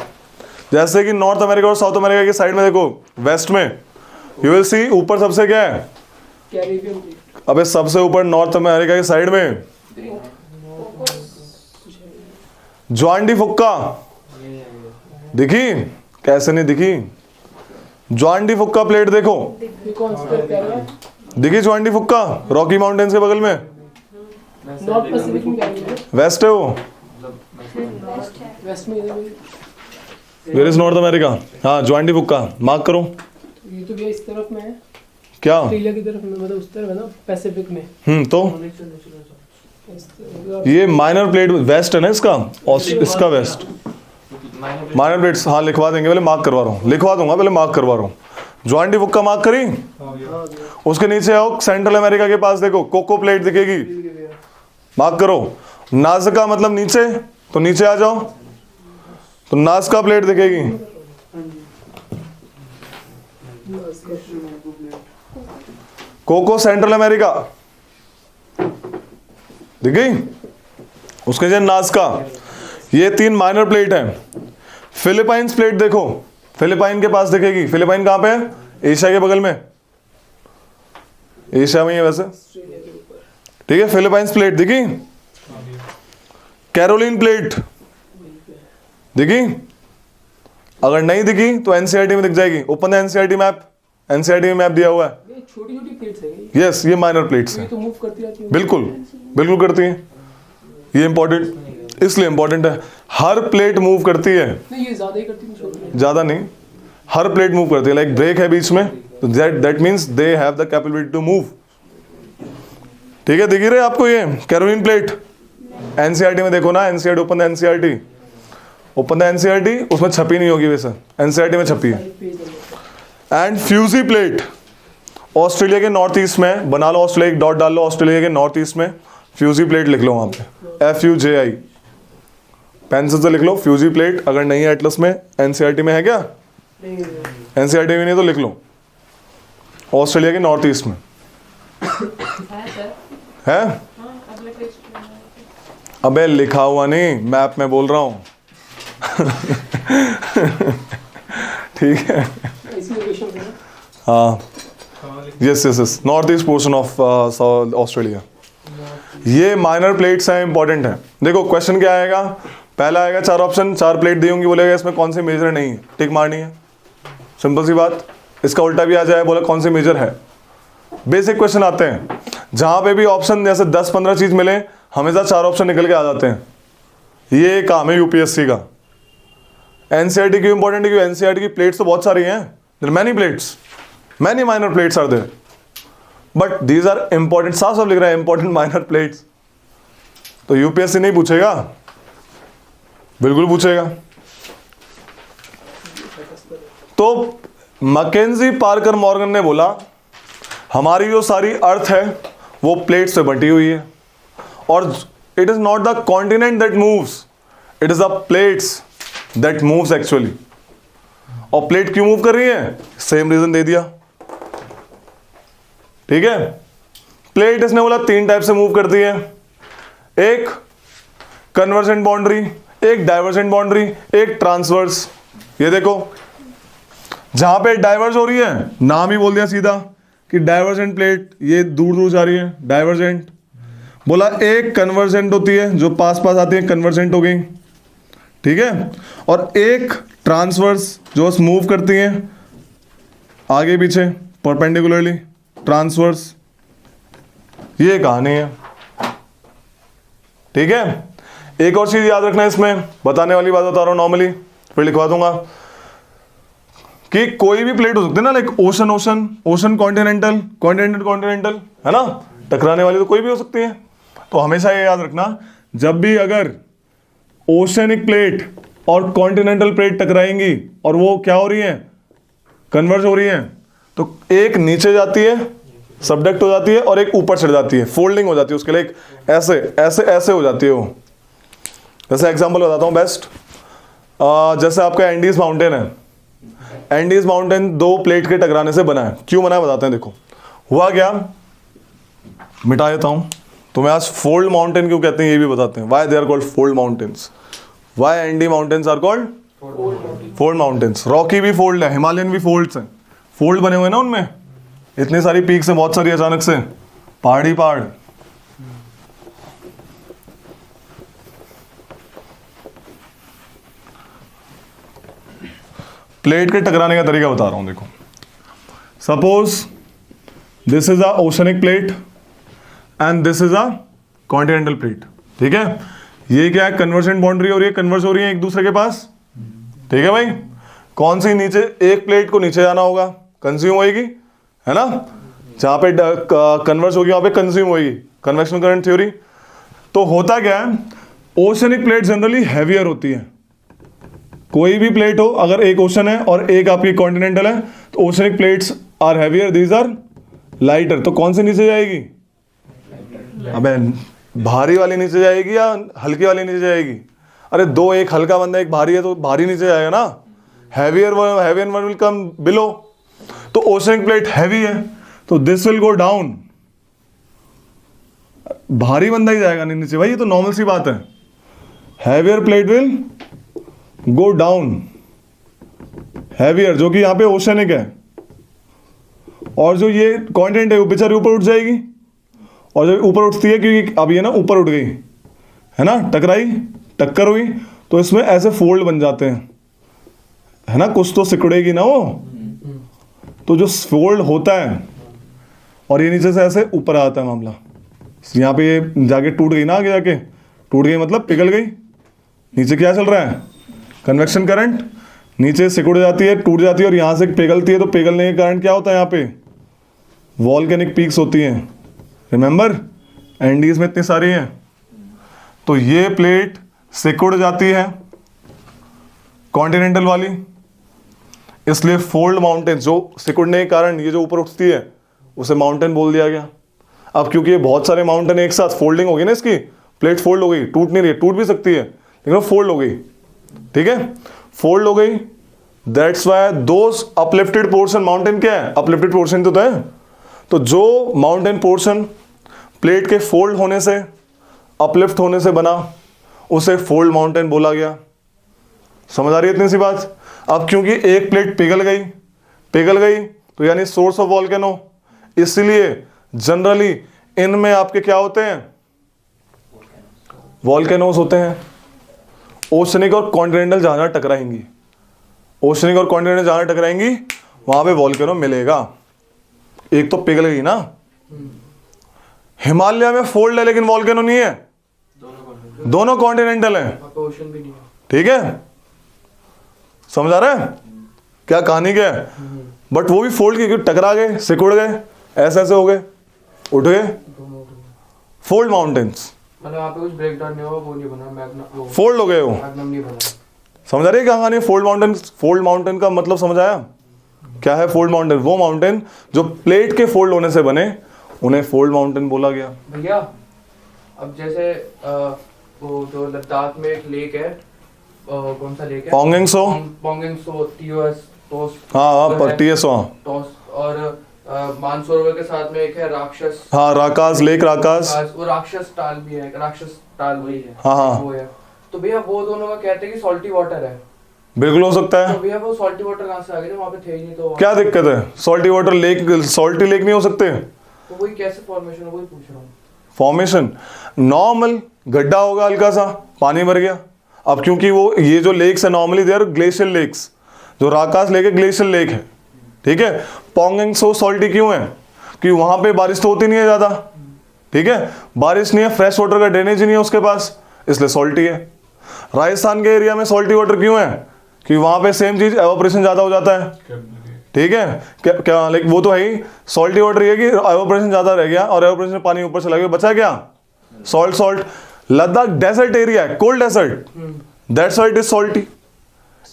जैसे कि नॉर्थ अमेरिका और साउथ अमेरिका की साइड में देखो, वेस्ट में यू विल सी ऊपर सबसे क्या है, कैरिबियन प्लेट। अबे सबसे ऊपर नॉर्थ अमेरिका की साइड में ज्वान डी फुक्का दिखी, कैसे नहीं दिखी? ज्वान डी फुक्का प्लेट देखो, ये कौन सा करता है? दिखी ज्वान डी फुक्का, रॉकी माउंटेन्स के बगल में, नॉर्थ पैसिफिक में क्या है? वेस्ट है वो, वेस्ट में इधर में। Where is North America? हाँ ज्वान डी फुक्का, मार्क करो। ये तो भैया इस तरफ में है। क्या? ऑस्ट्रेलिया की तरफ में, मतलब उस तरफ है ना, पैसिफिक में। तो ये माइनर प्लेट वेस्ट है ना इसका, इसका वेस्ट माइनर प्लेट्स। हाँ लिखवा देंगे, पहले मार्क करवा रहा हूँ, लिखवा दूंगा, पहले मार्क करवा रहा हूँ। ज्वाइंट डिफुक का मार्क करी, उसके नीचे आओ, सेंट्रल अमेरिका के पास देखो कोको प्लेट दिखेगी, मार्क करो। नाज़का मतलब नीचे, तो नीचे आ जाओ, तो नाज़का प्लेट दिखेगी। कोको सेंट्रल अमेरिका दिख गई, उसके नीचे नाज़का। ये 3 माइनर प्लेट हैं। फिलीपाइंस प्लेट देखो, फिलीपाइन के पास दिखेगी। फिलीपाइन कहां पे है? एशिया के बगल में, एशिया में ही है वैसे, ठीक है। फिलीपाइंस प्लेट दिखी, कैरोलिन प्लेट दिखी। अगर नहीं दिखी तो एनसीईआरटी में दिख जाएगी। Open the NCERT map, NCERT में मैप दिया हुआ है। ये छोटी छोटी प्लेट्स है, यस ये माइनर प्लेट्स ये हैं। तो मूव करती रहती है। बिल्कुल बिल्कुल करती है। ये इंपॉर्टेंट इसलिए इंपॉर्टेंट है, हर प्लेट मूव करती है। नहीं ये ज्यादा ही करती है, छोटी। ज्यादा नहीं, हर प्लेट मूव करती है। लाइक ब्रेक है बीच में, तो that means they have the capability to move. ठीक है, दिख ही रहे आपको ये कैरोलिन प्लेट। एनसीईआरटी में देखो ना, NCERT, open the NCERT, open the NCERT, उसमें छपी नहीं होगी वैसे, एनसीईआरटी में छपी है। एंड फ्यूजी प्लेट ऑस्ट्रेलिया के नॉर्थ ईस्ट में, बना लो ऑस्ट्रेलिया, एक डॉट डाल लो ऑस्ट्रेलिया के नॉर्थ ईस्ट में, फ्यूजी प्लेट लिख लो वहां पे, FUJI, पेंसिल से लिख लो फ्यूजी प्लेट। अगर नहीं है एटलस में, एनसीईआरटी में है क्या? एनसीईआरटी में नहीं तो लिख लो, ऑस्ट्रेलिया के नॉर्थ ईस्ट में है सर। है। हाँ, अगले पेज पे है। अबे लिखा हुआ नहीं, मैप में बोल रहा हूँ। ठीक है, इसी लोकेशन पे ना। हाँ yes yes yes, north east portion of Australia. ये माइनर प्लेट्स हैं, इंपॉर्टेंट है। देखो क्वेश्चन क्या आएगा, पहला आएगा 4 ऑप्शन, 4 प्लेट दी होंगी, बोलेगा इसमें कौन सी मेजर नहीं है, टिक मारनी है, सिंपल सी बात। इसका उल्टा भी आ जाए, बोला कौन सी मेजर है। बेसिक क्वेश्चन आते हैं, जहां पे भी ऑप्शन जैसे 10-15 चीज मिले, हमेशा 4 ऑप्शन निकल के आ जाते हैं। ये काम है यूपीएससी का। एनसीईआरटी क्यों इंपॉर्टेंट है? क्योंकि एनसीईआरटी की प्लेट्स तो बहुत सारी हैं, there many plates, many minor plates are there, but these are important. साफ साफ लिख रहा है इंपॉर्टेंट माइनर प्लेट्स। तो यूपीएससी नहीं पूछेगा, बिल्कुल पूछेगा। तो मैकेंजी पार्कर मॉर्गन ने बोला हमारी जो सारी अर्थ है वो प्लेट से बटी हुई है, और it is not the continent that moves, it is the plates that moves actually. और प्लेट क्यों मूव कर रही है? सेम रीजन दे दिया, ठीक है। प्लेट इसने बोला 3 टाइप से मूव करती है, एक कन्वर्जेंट बाउंड्री, एक डाइवर्जेंट बाउंड्री, एक ट्रांसवर्स। ये देखो जहां पे डाइवर्ज हो रही है, नाम ही बोल दिया सीधा कि डाइवर्जेंट प्लेट, ये दूर दूर जा रही है, डाइवर्जेंट। बोला एक कन्वर्जेंट होती है, जो पास पास आती है, कन्वर्जेंट हो गई, ठीक है। और एक ट्रांसवर्स, जो मूव करती है आगे पीछे परपेंडिकुलरली, ट्रांसवर्स। ये कहानी है, ठीक है। एक और चीज याद रखना है इसमें, बताने वाली बात बता रहा हूं नॉर्मली, फिर लिखवा दूंगा कि कोई भी प्लेट हो सकती है ना, like ocean ocean, ocean continental, continental continental, है ना, टकराने वाली तो कोई भी हो सकती है। तो हमेशा ये याद रखना, जब भी अगर ओशनिक प्लेट और कॉन्टिनेंटल प्लेट टकराएंगी और वो क्या हो रही है, कन्वर्ज हो रही है, तो एक नीचे जाती है, सबडक्ट हो जाती है, और एक ऊपर चढ़ जाती है, फोल्डिंग हो जाती है उसके लिए, एक ऐसे ऐसे ऐसे हो जाती है वो। जैसे एग्जांपल बताता हूँ बेस्ट, जैसे आपका एंडीज माउंटेन है, एंडीज माउंटेन 2 प्लेट के टकराने से बना है। क्यों बना है बताते हैं। देखो हुआ क्या, मिटा देता हूँ। तो मैं आज फोल्ड माउंटेन क्यों कहते हैं ये भी बताते हैं, why they are called fold mountains, why Andes mountains are called fold mountains. Rocky भी फोल्ड है, हिमालयन भी फोल्ड्स हैं, फोल्ड बने हुए ना उनमें, इतनी सारी पीक्स हैं, बहुत सारी अचानक से पहाड़ी पहाड़। प्लेट के टकराने का तरीका बता रहा हूं, देखो suppose this is a oceanic plate and this is a continental plate, ठीक है। ये क्या है, कन्वर्जेंट बाउंड्री हो रही है, कन्वर्ज हो रही है एक दूसरे के पास, ठीक है भाई। कौन सी नीचे, एक प्लेट को नीचे जाना होगा, कंज्यूम होएगी, है ना। जहाँ पे कन्वर्स होगी वहाँ पे कंज्यूम होगी, कन्वेक्शन करंट थ्योरी। तो होता क्या है, ओशनिक प्लेट जनरली हैवियर होती है। कोई भी प्लेट हो, अगर एक ओशन है और एक आपकी कॉन्टिनेंटल है, तो oceanic plates are heavier, these are lighter. तो कौन सी नीचे जाएगी? अबे भारी वाली नीचे जाएगी या हल्की वाली नीचे जाएगी? अरे दो, एक हल्का बंदा एक भारी है तो भारी नीचे जाएगा ना, heavier one will come below. तो ओशनिक प्लेट हैवी है तो दिस विल गो डाउन, भारी बंदा ही जाएगा नहीं नीचे भाई, ये तो नॉर्मल सी बात है। Heavier plate will go down, heavier जो कि यहां पे ओशनिक है, और जो ये कॉन्टिनेंट है वो बेचारी ऊपर उठ जाएगी। और जब ऊपर उठती है, क्योंकि अब ये ना ऊपर उठ गई है ना, टक्कर हुई, तो इसमें ऐसे फोल्ड बन जाते हैं, है ना, कुछ तो सिकुड़ेगी ना वो, तो जो फोल्ड होता है और ये नीचे से ऐसे ऊपर आता है मामला। यहाँ पे ये जाके टूट गई ना, आगे जाके टूट गई मतलब पिघल गई। नीचे क्या चल रहा है? कन्वेक्शन करंट, नीचे सिकुड़ जाती है, टूट जाती है और यहाँ से पिघलती है। तो पिघलने के कारण क्या होता है? यहाँ पे वॉल्केनिक पीक्स होती हैं, रिमेंबर एंडीज में इतनी सारी हैं। तो ये प्लेट सिकुड़ जाती है कॉन्टिनेंटल वाली, इसलिए फोल्ड माउंटेन, जो सिकुड़ने के कारण ये जो ऊपर उठती है उसे माउंटेन बोल दिया गया। अब क्योंकि ये बहुत सारे माउंटेन एक साथ, फोल्डिंग होगी ना इसकी, प्लेट फोल्ड हो गई, टूट नहीं रही, टूट भी सकती है लेकिन वो फोल्ड हो गई, ठीक है, फोल्ड हो गई। That's why those uplifted portion, mountain क्या है? अपलिफ्टेड पोर्शन तो है। तो जो माउंटेन पोर्शन प्लेट के फोल्ड होने से, अपलिफ्ट होने से बना, उसे फोल्ड माउंटेन बोला गया। समझ आ रही है इतनी सी बात? अब क्योंकि एक प्लेट पिघल गई तो यानी सोर्स ऑफ वॉल्केनो, इसलिए जनरली इनमें आपके क्या होते हैं? वॉल्केनोस होते हैं। ओशनिक और कॉन्टिनेंटल जहां टकराएंगी, ओशनिक और कॉन्टिनेंटल जहां टकराएंगी वहां पे वॉल्केनो मिलेगा। एक तो पिघल गई ना, हिमालय में फोल्ड है लेकिन वॉल्केनो नहीं है, दोनों कॉन्टिनेंटल हैं, ओशन भी नहीं है। ठीक है, समझ आ रहा है क्या कहानी क्या है? बट वो भी फोल्ड की, टकरा गए, सिकुड़ गए, ऐसे ऐसे हो गए, उठ गए, फोल्ड माउंटेन्स, मतलब वहाँ पे कुछ ब्रेक डाउन नहीं हुआ, वो नहीं बना, मैग्ना फोल्ड हो गए वो। मैग्नम नहीं बना। समझ आ रही है क्या कहानी? फोल्ड माउंटेन का मतलब समझ आया क्या है? फोल्ड माउंटेन वो माउंटेन जो प्लेट के फोल्ड होने से बने, उन्हें फोल्ड माउंटेन बोला गया। भैया अब जैसे वो जो लद्दाख में एक लेक है, कौन सा लेक है? पोंगेंग सो, टोस, हाँ पर TSO, टोस, और मानसरोवर के साथ में एक है राक्षस, हाँ राकास लेक, राकास, वो राक्षस टाल भी है, राक्षस टाल वही है, हाँ वो है। तो भैया वो दोनों का कहते हैं कि सॉल्टी वाटर है। बिल्कुल हो सकता है। तो भैया वो सॉल्टी वाटर कहाँ से आ गए? वहाँ पे थे ही नहीं, तो क्या दिक्कत है? Salty water lake, salty lake नहीं हो सकते? तो वही कैसे फॉर्मेशन है, वही पूछ रहा हूँ। फॉर्मेशन नॉर्मल गड्ढा होगा, हल्का सा पानी भर गया। अब क्योंकि वो ये जो लेक्स है normally they are glacial lakes, जो राकास लेक है ग्लेशियल लेक है, ठीक है। पोंगेंग सो सॉल्टी क्यों है? कि वहां पे बारिश तो होती नहीं है ज्यादा, ठीक है, बारिश नहीं है, फ्रेश वाटर का ड्रेनेज ही नहीं है उसके पास, इसलिए सॉल्टी है। राजस्थान के एरिया में सॉल्टी वाटर क्यों है? कि वहां पे सेम चीज एवापोरेशन ज्यादा हो जाता है, ठीक है, क्या लाइक वो तो है ही, सॉल्टी वाटर ये कि एवापोरेशन ज्यादा रह गया और एवापोरेशन में पानी ऊपर चला गया, बचा क्या? सॉल्ट। लद्दाख डेजर्ट एरिया है, cold desert, that's why it is salty.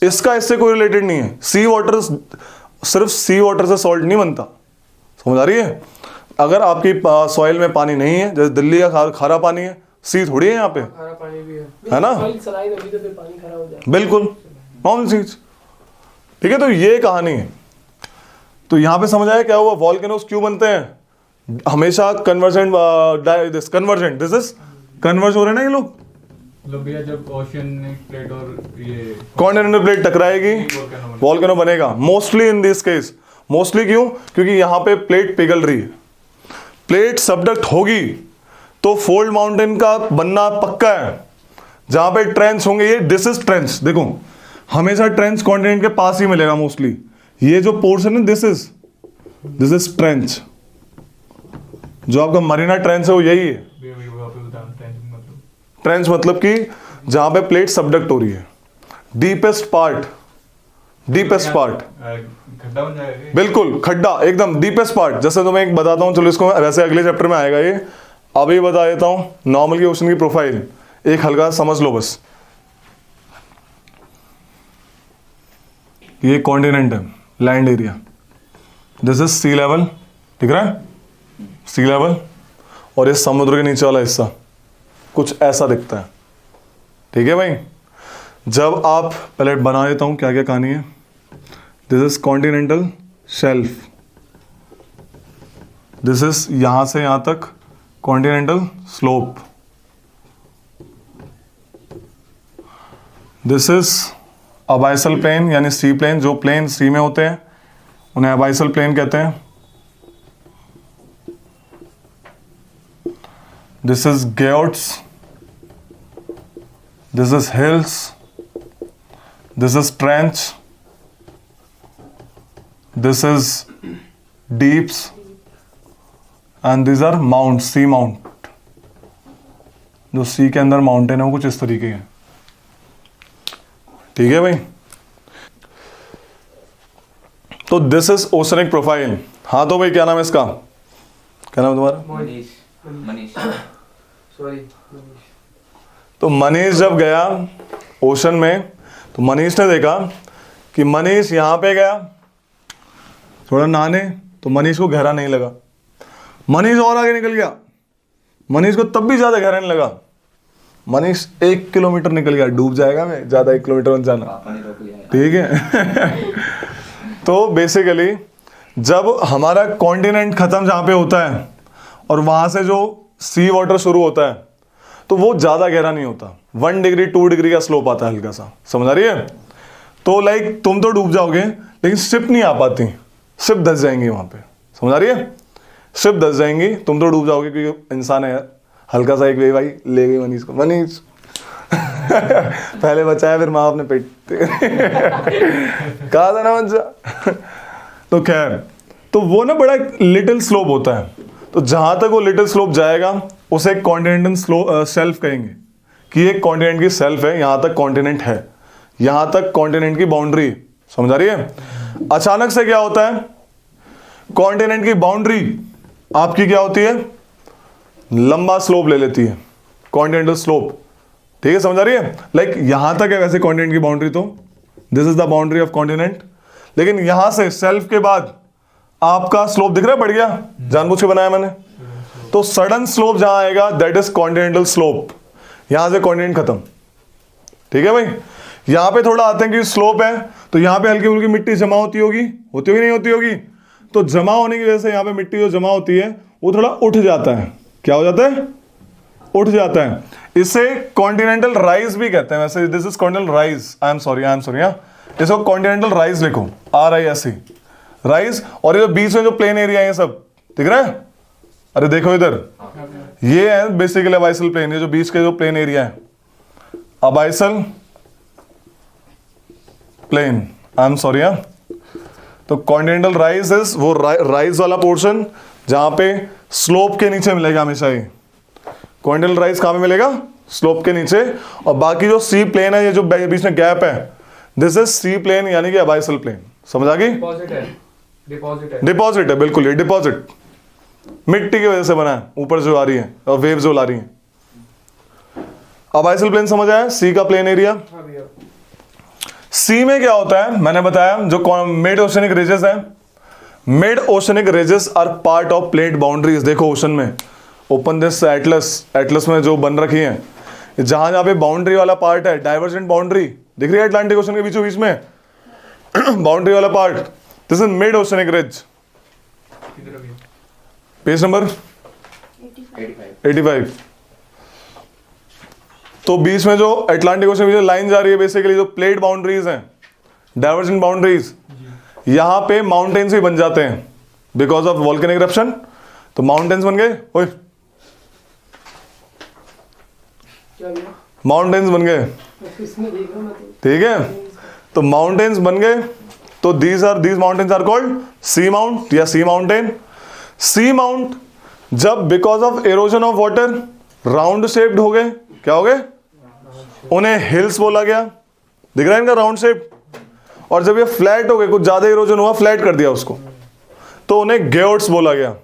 इसका इससे कोई रिलेटेड नहीं है। सी वाटर, सिर्फ सी वाटर से सॉल्ट नहीं बनता, समझ आ रही है? अगर आपकी सॉइल में पानी नहीं है, जैसे दिल्ली का खारा पानी है, सी थोड़ी है यहाँ पे, खारा पानी भी है ना? सलाइन होगी तो फिर पानी खराब हो जाएगा। बिल्कुल नॉर्मल चीज, ठीक है। तो ये कहानी है। तो यहाँ पे समझ आया क्या हुआ? वॉल्केनोस क्यों बनते हैं? हमेशा कन्वर्जेंट, दिस इज कन्वर्ज हो रहे हैं ना ये लोग। मतलब भैया जब ओशन प्लेट और ये कॉन्टिनेंटल प्लेट टकराएगी, वॉल्केनो बनेगा। Mostly in this case, mostly क्यों? क्योंकि यहाँ पे प्लेट पिघल रही है, प्लेट सबडक्ट होगी तो फोल्ड माउंटेन का बनना पक्का है। जहां पे ट्रेंच होंगे, ये दिस इज ट्रेंच, देखो हमेशा ट्रेंच कॉन्टिनेंट के पास ही मिलेगा मोस्टली। ये जो पोर्शन है दिस इज ट्रेंच, जो आपका मरीना ट्रेंच है वो यही है। ट्रेंच मतलब कि जहां पे प्लेट सबडक्ट हो रही है, डीपेस्ट पार्ट डीपेस्ट पार्ट, खड्डा बन जाएगा क्या? बिल्कुल खड्डा एकदम डीपेस्ट पार्ट। जैसे तो मैं एक बताता हूँ, चलो इसको वैसे अगले चैप्टर में आएगा ये, अभी बता देता हूँ नॉर्मल की ओशन की प्रोफाइल, एक हल्का समझ लो बस। ये कॉन्टिनेंट है, land area, this is sea level, दिख रहा है सी लेवल, और ये समुद्र के नीचे वाला हिस्सा कुछ ऐसा दिखता है, ठीक है भाई। जब आप पहले बना देता हूं क्या क्या कहानी है। This is continental shelf, this is यहां से यहां तक continental slope, this is abyssal plain यानी सी प्लेन, जो प्लेन सी में होते हैं उन्हें अबाइसल प्लेन कहते हैं। This is guyots, this is hills, this is trench, this is deeps, and these are mount, sea mount. जो सी के अंदर माउंटेन है वो कुछ इस तरीके के, ठीक है भाई। तो दिस इज ओशनिक प्रोफाइल। हाँ तो भाई क्या नाम है इसका, क्या नाम है तुम्हारा? मनीष सॉरी। तो मनीष जब गया ओशन में, तो मनीष ने देखा कि मनीष यहाँ पे गया थोड़ा नहाने, तो मनीष को गहरा नहीं लगा। मनीष और आगे निकल गया, मनीष को तब भी ज़्यादा गहरा नहीं लगा। मनीष 1 किलोमीटर निकल गया, डूब जाएगा मैं, ज़्यादा 1 किलोमीटर मत जाना, पापा ने रोक लिया है। ठीक है। तो बेसिकली जब हमारा कॉन्टिनेंट खत्म जहाँ पे होता है और वहाँ से जो सी वाटर शुरू होता है, तो वो ज़्यादा गहरा नहीं होता, 1 डिग्री 2 डिग्री का स्लोप आता है हल्का सा, समझ आ रही है। तो लाइक तुम तो डूब जाओगे लेकिन शिप नहीं आ पाती, शिप धंस जाएंगी वहाँ पे, समझ आ रही है, शिप धंस जाएंगी, तुम तो डूब जाओगे क्योंकि इंसान है। हल्का सा एक वेव आई, ले गई मनीष को, मनीष पहले बचाया फिर माँ अपने पेट कहा था ना बच्चा। तो खैर, तो वो ना बड़ा लिटिल स्लोप होता है, तो जहां तक वो लिटिल स्लोप जाएगा उसे एक कॉन्टिनेंटल शेल्फ कहेंगे कि एक कॉन्टिनेंट की सेल्फ है, यहां तक कॉन्टिनेंट है, यहां तक कॉन्टिनेंट की बाउंड्री, समझ आ रही है। अचानक से क्या होता है, कॉन्टिनेंट की बाउंड्री आपकी क्या होती है, लंबा स्लोप ले लेती है, कॉन्टिनेंटल स्लोप, ठीक है, समझ आ रही है। लाइक यहां तक है वैसे कॉन्टिनेंट की बाउंड्री, तो this is the boundary of continent, लेकिन यहां से सेल्फ के बाद आपका स्लोप दिख रहा है बढ़ गया, जानबूझ के बनाया मैंने। तो सडन स्लोप जहां आएगा दैट इज कॉन्टिनेंटल स्लोप, यहां से कॉन्टिनेंट खत्म, ठीक है भाई। यहां पे थोड़ा आते हैं कि स्लोप है, तो यहां पे हल्की फुल्की मिट्टी जमा होती होगी नहीं होती होगी, तो जमा होने की वजह से यहां पे मिट्टी जो जमा होती है वो थोड़ा उठ जाता है, क्या हो जाता है, उठ जाता है। इसे कॉन्टिनेंटल राइज भी कहते हैं वैसे, this is continental rise, I am sorry इसको कॉन्टिनेंटल राइज लिखो, RISE राइज। और ये जो बीच में जो प्लेन एरिया है सब दिख रहा है, अरे देखो इधर, ये है बेसिकली अबाइसल प्लेन, ये जो बीच के जो प्लेन एरिया है अबाइसल प्लेन, आई एम सॉरी। तो कॉन्टिनेंटल राइज इज वो राइज वाला पोर्शन जहां पे स्लोप के नीचे मिलेगा हमेशा, ये कॉन्टिनेंटल राइज कहां पे मिलेगा, स्लोप के नीचे। और बाकी जो सी प्लेन है, ये जो बीच में गैप है, दिस इज सी प्लेन यानी कि अबाइसल प्लेन, समझ आ गई। डिपॉजिट है बिल्कुल, ये डिपॉजिट मिट्टी की वजह से बना है, ऊपर जो आ रही है और वेव जो ला रही है। अबाइसल प्लेन समझ आया, सी का प्लेन एरिया। सी में क्या होता है मैंने बताया, जो मिड ओशनिक रिजेस है, mid oceanic ridges are part of plate boundaries. देखो ओशन में ओपन दिस एटलस में जो बन रखी है, जहां जहां पे बाउंड्री वाला पार्ट है, डाइवर्जेंट बाउंड्री दिख रही है अटलांटिक ओशन के बीचों बीच में बाउंड्री वाला part, this is mid oceanic ridge. Page number 85। तो बीच में जो अटलांटिक ओशन की जो लाइन जा रही है, बेसिकली जो प्लेट बाउंड्रीज हैं, डाइवर्जेंट बाउंड्रीज, यहां पे माउंटेन्स भी बन जाते हैं बिकॉज ऑफ वोल्केनिक इरप्शन। तो माउंटेन्स बन गए, ओए माउंटेन्स बन गए, ठीक है। तो माउंटेन्स बन गए, तो these mountains are called sea mount या सी माउंटेन। सी माउंट जब because of erosion of water round shaped हो गए, क्या हो गए, उन्हें हिल्स बोला गया, दिख रहा है इनका राउंड शेप। और जब ये फ्लैट हो गए, कुछ ज्यादा इरोजन हुआ, फ्लैट कर दिया उसको, तो उन्हें ग्योट्स बोला गया।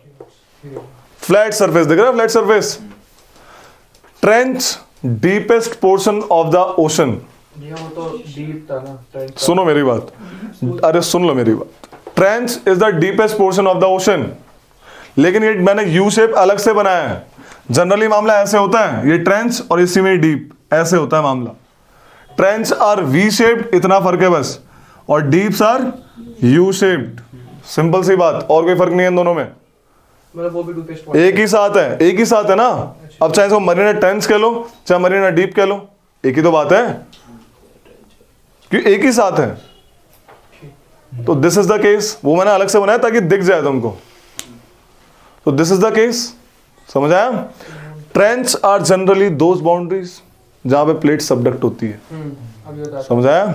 फ्लैट सरफेस, देख रहे हैं flat surface. Trench, deepest portion of the ocean. ये वो तो डीप था ना trench का। सुनो मेरी बात, अरे सुन लो मेरी बात। Trench is the deepest portion of the ocean, लेकिन ये मैंने यू शेप अलग से बनाया है। जनरली मामला ऐसे होता है, ये ट्रेंच और इसी में डीप, ऐसे होता है मामला। ट्रेंच आर वी शेप्ड, इतना फर्क है बस, और deeps are U shaped. Simple सी बात, और कोई फर्क नहीं है इन दोनों में, मतलब वो भी डीपेस्ट एक ही साथ है, एक ही साथ है ना। अब चाहे इसको मरीना ट्रेंच कह लो, चाहे मरीना डीप कह लो, एक ही तो बात है, क्यों एक ही साथ है। तो दिस इज द केस, वो मैंने अलग से बनाया ताकि दिख जाए तुमको। तो दिस इज द केस, समझ आया? Trench are generally those boundaries जहां पे प्लेट सबडक्ट होती है। अभी बता समझ आया?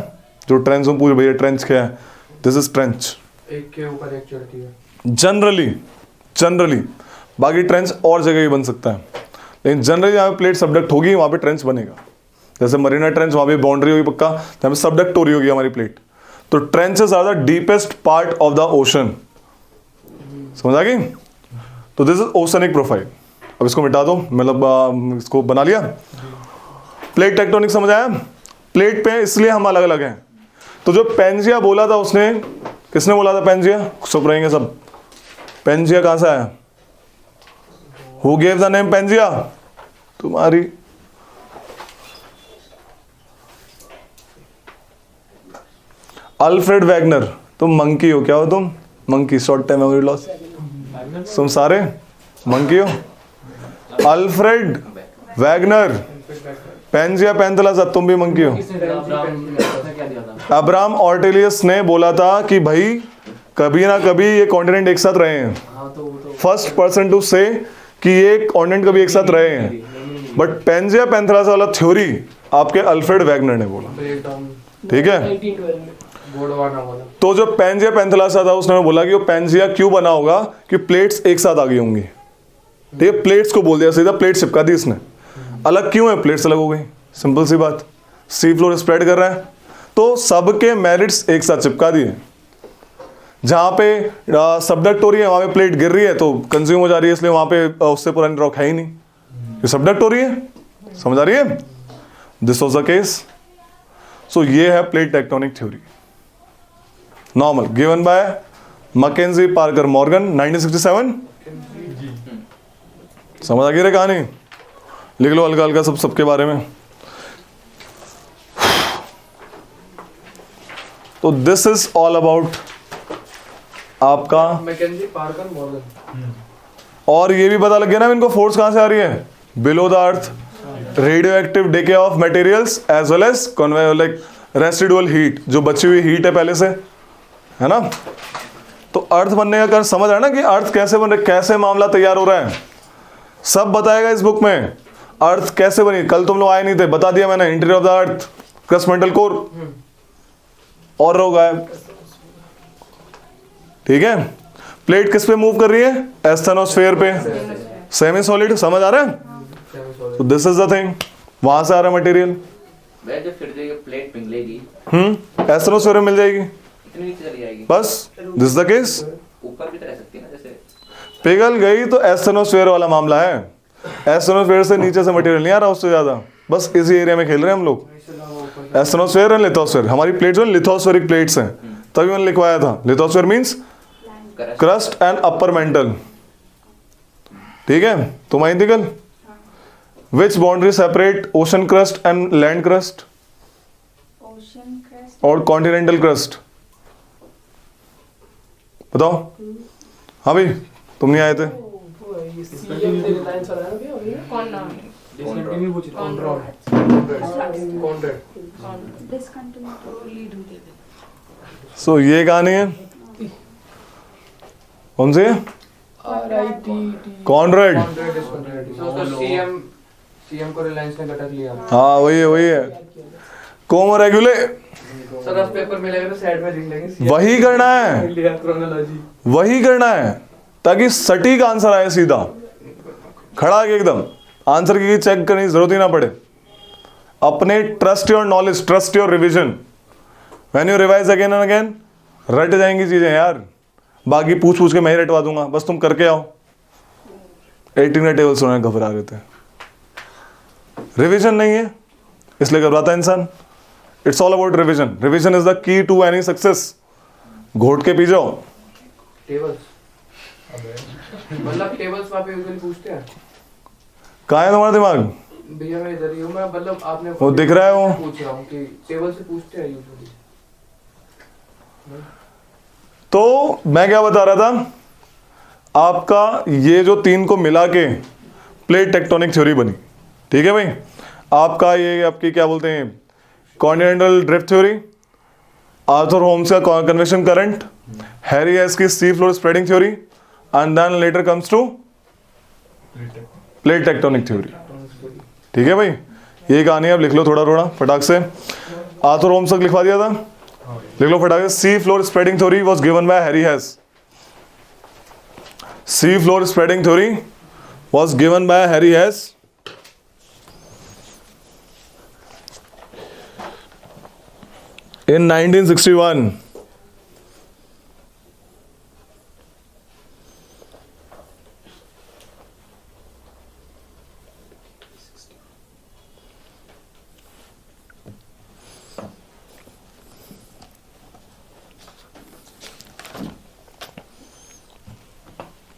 जो ट्रेंच में पूछ भैया ट्रेंच क्या है, दिस इज ट्रेंच एक के ऊपर एक चढ़ती है। जनरली बाकी ट्रेंच और जगह भी बन सकता है, लेकिन जनरली जहाँ पे प्लेट सबडक्ट होगी वहाँ पे ट्रेंच बनेगा। जैसे मरीना ट्रेंच, वहाँ पे बाउंड्री होगी पक्का, जहाँ पे सबडक्ट हो रही होगी हमारी प्लेट। तो trenches are the deepest part of the ocean. समझ आ गई? तो दिस इज ओशनिक प्रोफाइल। अब इसको मिटा दो, मतलब इसको बना लिया। प्लेट टेक्टोनिक समझ आया? प्लेट पे इसलिए हम अलग अलग हैं। तो जो पेंजिया बोला था उसने, किसने बोला था पेंजिया? चुप रहेंगे सब। पेंजिया कहां से आया? Who gave the name Pangaea? तुम्हारी अल्फ्रेड वैगनर। तुम मंकी हो, क्या हो तुम? Monkey, short time memory loss. तुम सारे मंकी हो। अल्फ्रेड वैगनर, पेंजिया पैंथेलास, तुम भी मंकी हो। क्या दिया था? अब्राहम ऑर्टेलियस ने बोला था कि भाई कभी ना कभी ये कॉन्टिनेंट एक साथ रहे हैं। हाँ तो वो तो फर्स्ट पर्सन टू से कि ये कॉन्टिनेंट कभी एक साथ रहे हैं। बट पेंजिया पैंथेलास वाला थ्योरी आपके अल्फ्रेड वैगनर ने बोला। ब्रेकडाउन ठीक है? 1912 में। गोडवाना वाला। तो जो पेंजिया पैंथेलास था उसने बोला कि वो पेंजिया क्यों बना होगा कि प्लेट्स एक साथ आ गई होंगी। ठीक है, प्लेट्स को बोल दिया सीधा, प्लेट चिपका दी इसने। अलग क्यों है? प्लेट्स अलग हो गई, सिंपल सी बात। सी फ्लोर स्प्रेड कर रहा है तो सबके मेरिट्स एक साथ चिपका दिए। जहां पे सबडक्ट हो रही है वहां पे प्लेट गिर रही है तो कंज्यूम हो जा रही है, इसलिए वहां पे उससे पुरानी रॉक है ही नहीं, ये सबडक्ट हो रही है। समझ आ रही है? This was the case. So ये है plate tectonic theory, normal, given by McKenzie Parker Morgan 1967। समझ आ गई रे कहानी? लिख लो हल्का हल्का सब सबके बारे में। तो दिस इज ऑल अबाउट आपका। McKenzie Parker Morgan. और ये भी पता लग गया ना इनको फोर्स कहां से आ रही है? Below the earth, radio active decay of materials as well as like residual heat, जो बची हुई हीट है पहले से, है ना। तो अर्थ बनने का कारण समझ रहा है ना कि अर्थ कैसे बन रहा है, कैसे मामला तैयार हो रहा है, सब बताएगा इस बुक में। अर्थ कैसे बनी, कल तुम लोग आए नहीं थे, बता दिया मैंने। Interior of the earth, crust mantle core, और रहो गायब। ठीक है? प्लेट किस पे मूव कर रही है? एस्थेनोस्फेयर पे, सेमी सॉलिड। समझ आ रहा है? तो दिस इज द थिंग, वहां से आ रहा है मटेरियल। वह जब फिर जाएगी प्लेट पिघलेगी, एस्थेनोस्फेयर में मिल जाएगी, इतनी नीचे चली जाएगी। बस दिस इज द केस। ऊपर भी तो रह सकती है ना, जैसे पिघल गई तो एस्थेनोस्फेयर वाला मामला है। एस्थेनोस्फेयर से नीचे से मटेरियल नहीं आ रहा उससे ज्यादा, बस इसी एरिया में खेल रहे हैं हम लोग। एस्थेनोस्फेयर एंड लिथोस्फेयर, हमारी प्लेट जो लिथोस्फेरिक प्लेट्स हैं, तभी मैंने लिखवाया था। Lithosphere means crust and upper mantle. ठीक है? तो माइन दिगल, which boundary separate ocean crust and land crust ocean crust और कॉन्टिनेंटल क्रस्ट? बताओ। हाँ भाई, तुम नहीं आए थे। वो है, ये सीएम से रिलायंस वाला है ना भैया, वही है? कौन नाम? डिसकंटिन्यू पूछ रहा हूं। कॉन्ट्रैक्ट। डिस्कंटिन्यूटी सो ये कहानी है, कौन सी है? RITT Conrad. Contract discontinuity. तो उसका सीएम को रिलायंस ने कटक लिया। हाँ वही है। कोमो रेगुले, सर उस पेपर मिलेगा तो साइड में लिख लेंगे। वही करना है, लिया क्रोनोलॉजी। वही करना है ताकि सटीक आंसर आए, सीधा खड़ा के एकदम। आंसर की चेक करने की जरूरत ही ना पड़े। अपने trust your knowledge, trust your revision. When you revise again and again रट जाएंगी चीजें यार, बाकी पूछ पूछ के मैं ही रटवा दूंगा, बस तुम करके आओ। 18 टेबल सुनाने घबरा रहे थे, रिविजन नहीं है इसलिए घबराता है इंसान। It's all about revision, revision is the key to any success. घोट के पी जाओ। टेबल्स, मतलब टेबल्स वहाँ पे यूजुअली पूछते हैं। कहाँ है तुम्हारा दिमाग? भैया मैं इधर ही हूँ, मैं मतलब आपने वो दिख रहा है वो। पूछ रहा हूँ कि टेबल से पूछते हैं यूजुअली। तो मैं क्या बता रहा था, आपका ये जो तीन को मिला के प्लेट टेक्टोनिक थ्योरी बनी, ठीक है भाई। आपका ये आपकी क्या बोलते हैं, continental drift theory, Arthur Holmes का कन्वेक्शन करंट, हैरी हेस की sea floor spreading theory, and then later comes to plate tectonic theory. ठीक है भाई, ये कहानी अब लिख लो थोड़ा थोड़ा फटाक से। आर्थर होम्स तक लिखवा दिया था, लिख लो फटाक से। सी floor spreading theory was given by Harry हेस। C floor spreading theory was given by Harry हेस। In 1961,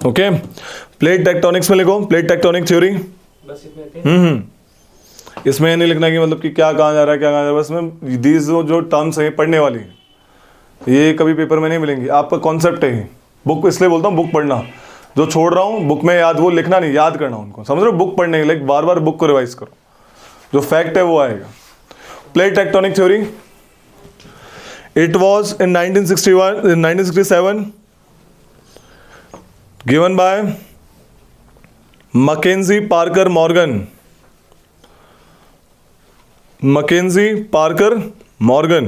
okay. Plate tectonics में लिखो प्लेट टेक्टोनिक थ्योरी। बस इतने इसमें ये नहीं लिखना कि मतलब कि क्या कहा जा रहा है क्या कहा जा रहा है, बस में दीज जो टर्म्स हैं पढ़ने वाली हैं, ये कभी पेपर में नहीं मिलेंगी। आपका कॉन्सेप्ट है ये। बुक इसलिए बोलता हूँ बुक पढ़ना, जो छोड़ रहा हूँ बुक में याद, वो लिखना नहीं, याद करना उनको, समझ रहे हो। बुक पढ़ने के लिए बार बार बुक को रिवाइज करो, जो फैक्ट है वो आएगा। Plate tectonic theory, it was in 1967 given by McKenzie Parker Morgan. McKenzie Parker Morgan.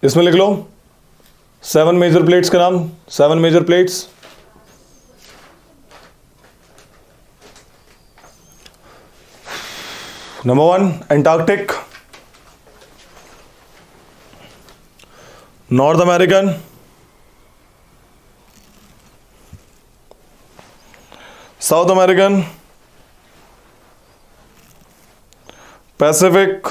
इसमें लिख लो 7 मेजर प्लेट्स का नाम, 7 major plates. Number 1 Antarctic, North American, South American, Pacific,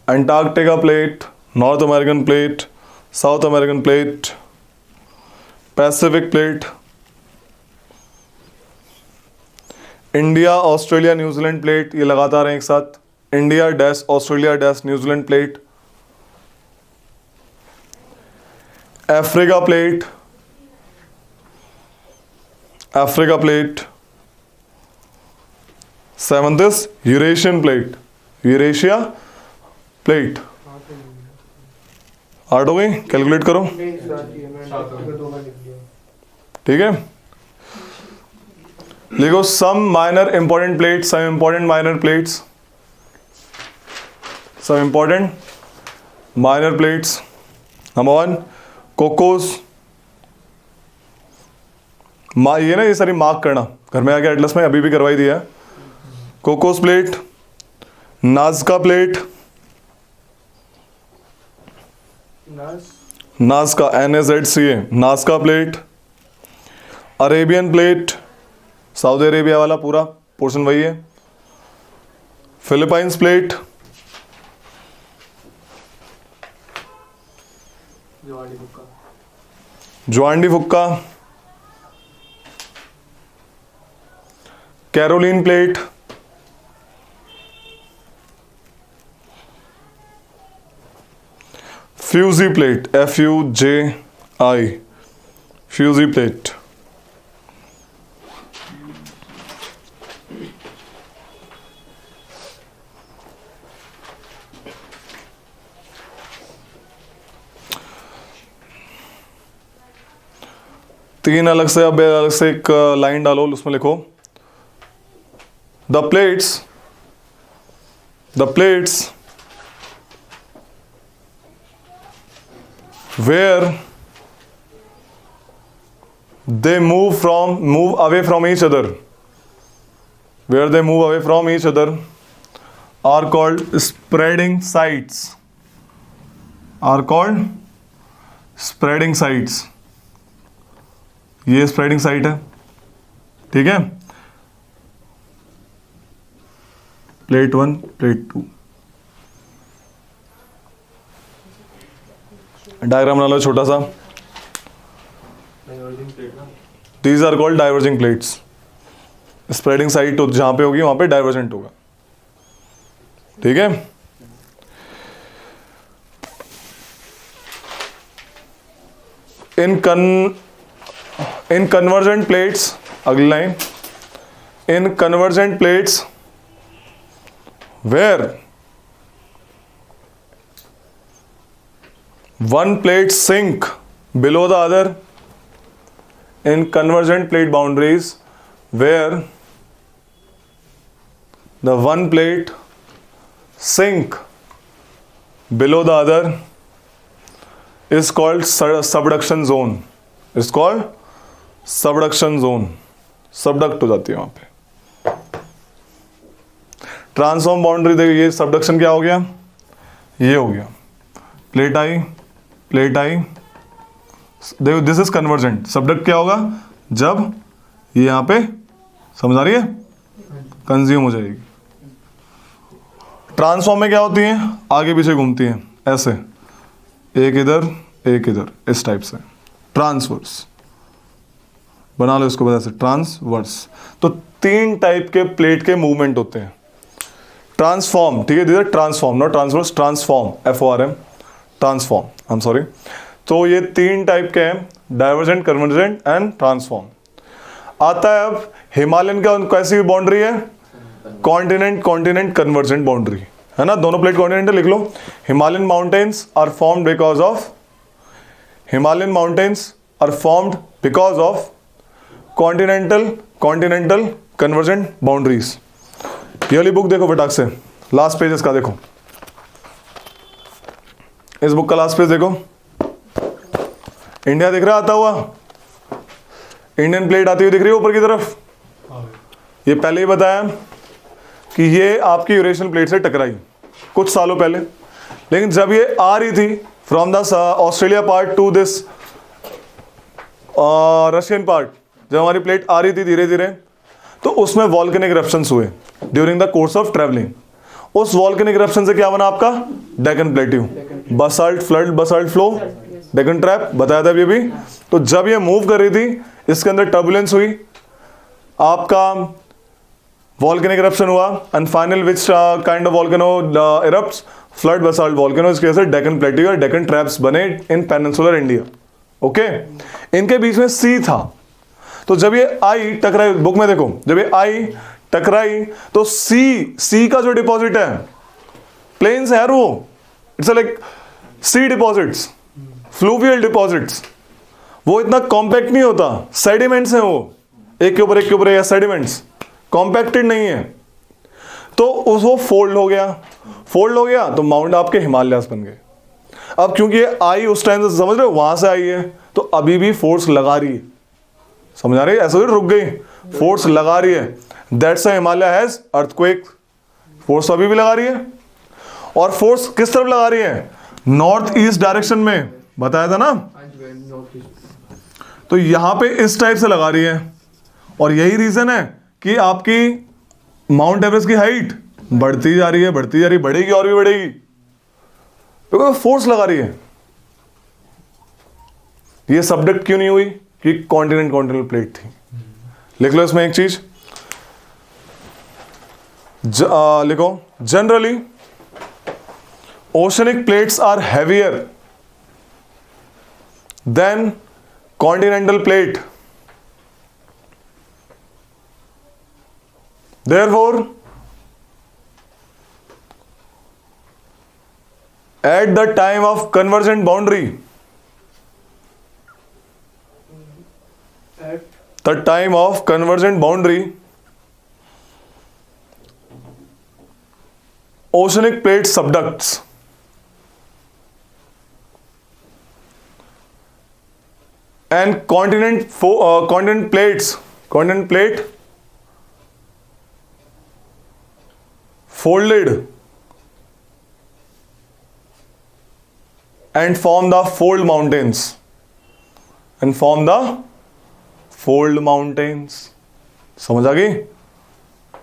Antarctica plate, North American plate, South American plate, Pacific plate, India Australia New Zealand plate, ये लगातार हैं एक साथ, India dash Australia dash New Zealand plate, Africa plate, Africa plate, 7th is Eurasian plate, Eurasia plate. 8 हो गई, calculate करो, ठीक है। लिखो some minor important plates, some important minor plates, some important minor plates. Number 1 Cocos, ये ना ये सारी मार्क करना, घर में आके एटलस में अभी भी करवाई दिया है। Cocos plate, Nazca plate, Nazca NAZCA, Nazca plate, Arabian plate, Saudi Arabia वाला पूरा पोर्शन वही है, Philippines plate, Juan de Fuca, Caroline plate, Fuji plate, FUJI, Fuji plate. तीन अलग से, अब अलग से एक लाइन डालो, उसमें लिखो the plates where they move away from each other, where they move away from each other are called spreading sites. Are called spreading sites. ये spreading site है, ठीक है. Plate 1, plate 2. डायग्राम बना लो छोटा सा. These are called diverging plates. Spreading site जहां पे होगी वहां पे डाइवर्जेंट होगा, ठीक है. इन कन्वर्जेंट प्लेट्स, अगली line, in convergent plates where one plate sink below the other, in convergent plate boundaries where the one plate sink below the other is called subduction zone. Is called subduction zone. Subduct हो जाती है वहां पे. Transform boundary देखिए, ये subduction क्या हो गया, ये हो गया. प्लेट आई, प्लेट आई, देखो दिस इज कन्वर्जेंट. सबडक्ट क्या होगा, जब ये यहां पे, समझ आ रही है, कंज्यूम हो जाएगी. ट्रांसफॉर्म में क्या होती है, आगे पीछे घूमती हैं ऐसे, एक इधर एक इधर, इस टाइप से. ट्रांसवर्स बना लो इसको, ऐसे ट्रांसवर्स. तो 3 टाइप के प्लेट के मूवमेंट होते हैं. ट्रांसफॉर्म, ठीक है, transform, not transverse, transform, FORM, transform, I am sorry. तो ये 3 टाइप के हैं, डाइवर्जेंट, कन्वर्जेंट एंड ट्रांसफॉर्म. आता है अब हिमालयन का, कैसी बाउंड्री है, कॉन्टिनेंट कॉन्टिनेंट कन्वर्जेंट बाउंड्री है ना, दोनों प्लेट कॉन्टिनेंटल. लिख लो, Himalayan mountains are formed because of, Himalayan mountains are formed because of continental continental convergent boundaries. ये वाली बुक देखो फटाक से, लास्ट पेज इसका देखो, इस बुक का लास्ट पेज देखो. इंडिया दिख रहा आता हुआ, इंडियन प्लेट आती हुई दिख रही है ऊपर की तरफ. ये पहले ही बताया कि ये आपकी यूरेशियन प्लेट से टकराई कुछ सालों पहले, लेकिन जब ये आ रही थी from the Australia part two this Russian part, जब हमारी प्लेट आ रही थी धीरे धीरे, तो उसमें वॉल्केनिक इरप्शंस हुए during the course of travelling. उस वॉल्केनिक इरप्शन से क्या बना आपका, Deccan plateau, basalt flood, basalt flow, Deccan trap, बताया था ये भी. तो जब ये मूव कर रही थी, इसके अंदर टर्बुलेंस हुई, आपका वॉल्केनिक इरप्शन हुआ, and final which kind of volcano erupts, flood, basalt, volcano. इसके वजह से डेक्कन प्लेट्यू और डेक्कन ट्रैप्स बने इन पेनिनसुलर इंडिया. ओके, इनके बीच में सी था. तो जब ये आई टकराई, बुक में देखो, जब ये आई टकराई, तो सी का जो डिपॉजिट है, प्लेन्स है वो, it's like sea deposits, fluvial deposits. वो इतना कॉम्पैक्ट नहीं होता, सेडिमेंट्स हैं वो, एक के ऊपर एक के ऊपर, या सेडिमेंट्स कॉम्पैक्टेड नहीं है. तो वो फोल्ड हो गया, फोल्ड हो गया, तो माउंट आपके हिमालयास बन गए. अब क्योंकि ये आई उस टाइम से, समझ रहे हो, वहां से आई है, तो अभी भी फोर्स लगा रही है. समझ आ रही है, ऐसा रुक गई, फोर्स लगा रही है. That's Himalaya has earthquake. Force अभी भी लगा रही है, और फोर्स किस तरफ लगा रही है, नॉर्थ ईस्ट डायरेक्शन में, बताया था ना. तो यहां पे इस टाइप से लगा रही है, और यही रीजन है कि आपकी माउंट एवरेस्ट की हाइट बढ़ती जा रही है, बढ़ती जा रही है, बढ़ेगी और भी बढ़ेगी, क्योंकि फोर्स लगा रही है. ये सबडक्ट क्यों नहीं हुई, कि कॉन्टिनेंट कॉन्टिनेंटल प्लेट थी. लिख लो इसमें एक चीज, लिखो, generally oceanic plates are heavier than continental plate. Therefore, at the time of convergent boundary, the time of convergent boundary, oceanic plate subducts. And continent plate folded and form the fold mountains. And form the fold mountains. समझ आ गई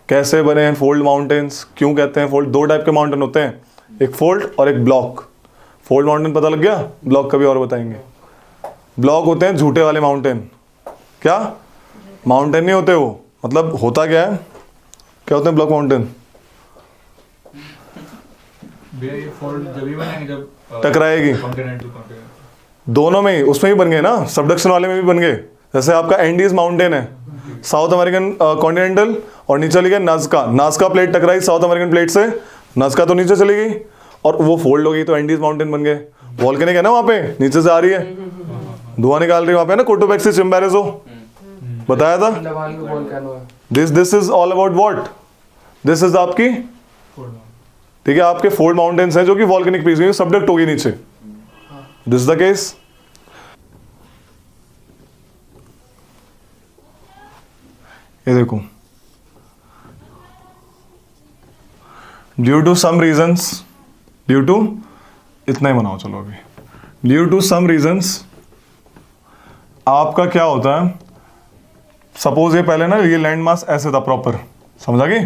कैसे बने हैं fold mountains? क्यों कहते हैं fold? दो टाइप के माउंटेन होते हैं, एक फोल्ड और एक ब्लॉक। फोल्ड माउंटेन पता लग गया, ब्लॉक कभी और बताएंगे। ब्लॉक होते हैं झूठे वाले माउंटेन। क्या माउंटेन नहीं होते वो, मतलब होता क्या है, क्या होते हैं ब्लॉक माउंटेन? भैया ये फोल्ड जब भी बनेंगे जब टकराएगी। कॉन्टिनेंटल कॉन्टिनेंटल दोनों में ही, उसमें भी बन गए ना, सबडक्शन वाले में भी बन गए। जैसे आपका एंडीज माउंटेन है, साउथ अमेरिकन कॉन्टिनेंटल, और नीचे चली गई नाज़का। नाज़का प्लेट टकराई साउथ अमेरिकन प्लेट से, नाज़का तो नीचे चली गई और वो फोल्ड हो गई, तो एंडीज माउंटेन बन गए। वॉल्केनिक है ना वहाँ पे, नीचे से आ रही है, धुआं निकाल रही है वहाँ पे ना, कोटोपेक्सी चिम्बेरेजो बताया था। अंडमान का वोल्केनो है। This is all about what? This is आपकी, फोल्ड ठीक है, आपके फोल्ड माउंटेन्स हैं जो कि वॉल्केनिक पीस गई, सबडक्ट होगी नीचे। This is the case. ये देखो, due to some reasons, due to, इतना ही बनाओ चलो अभी, ड्यू टू सम रीजंस आपका क्या होता है, सपोज ये पहले ना ये लैंड मास ऐसे था प्रॉपर, समझा गई,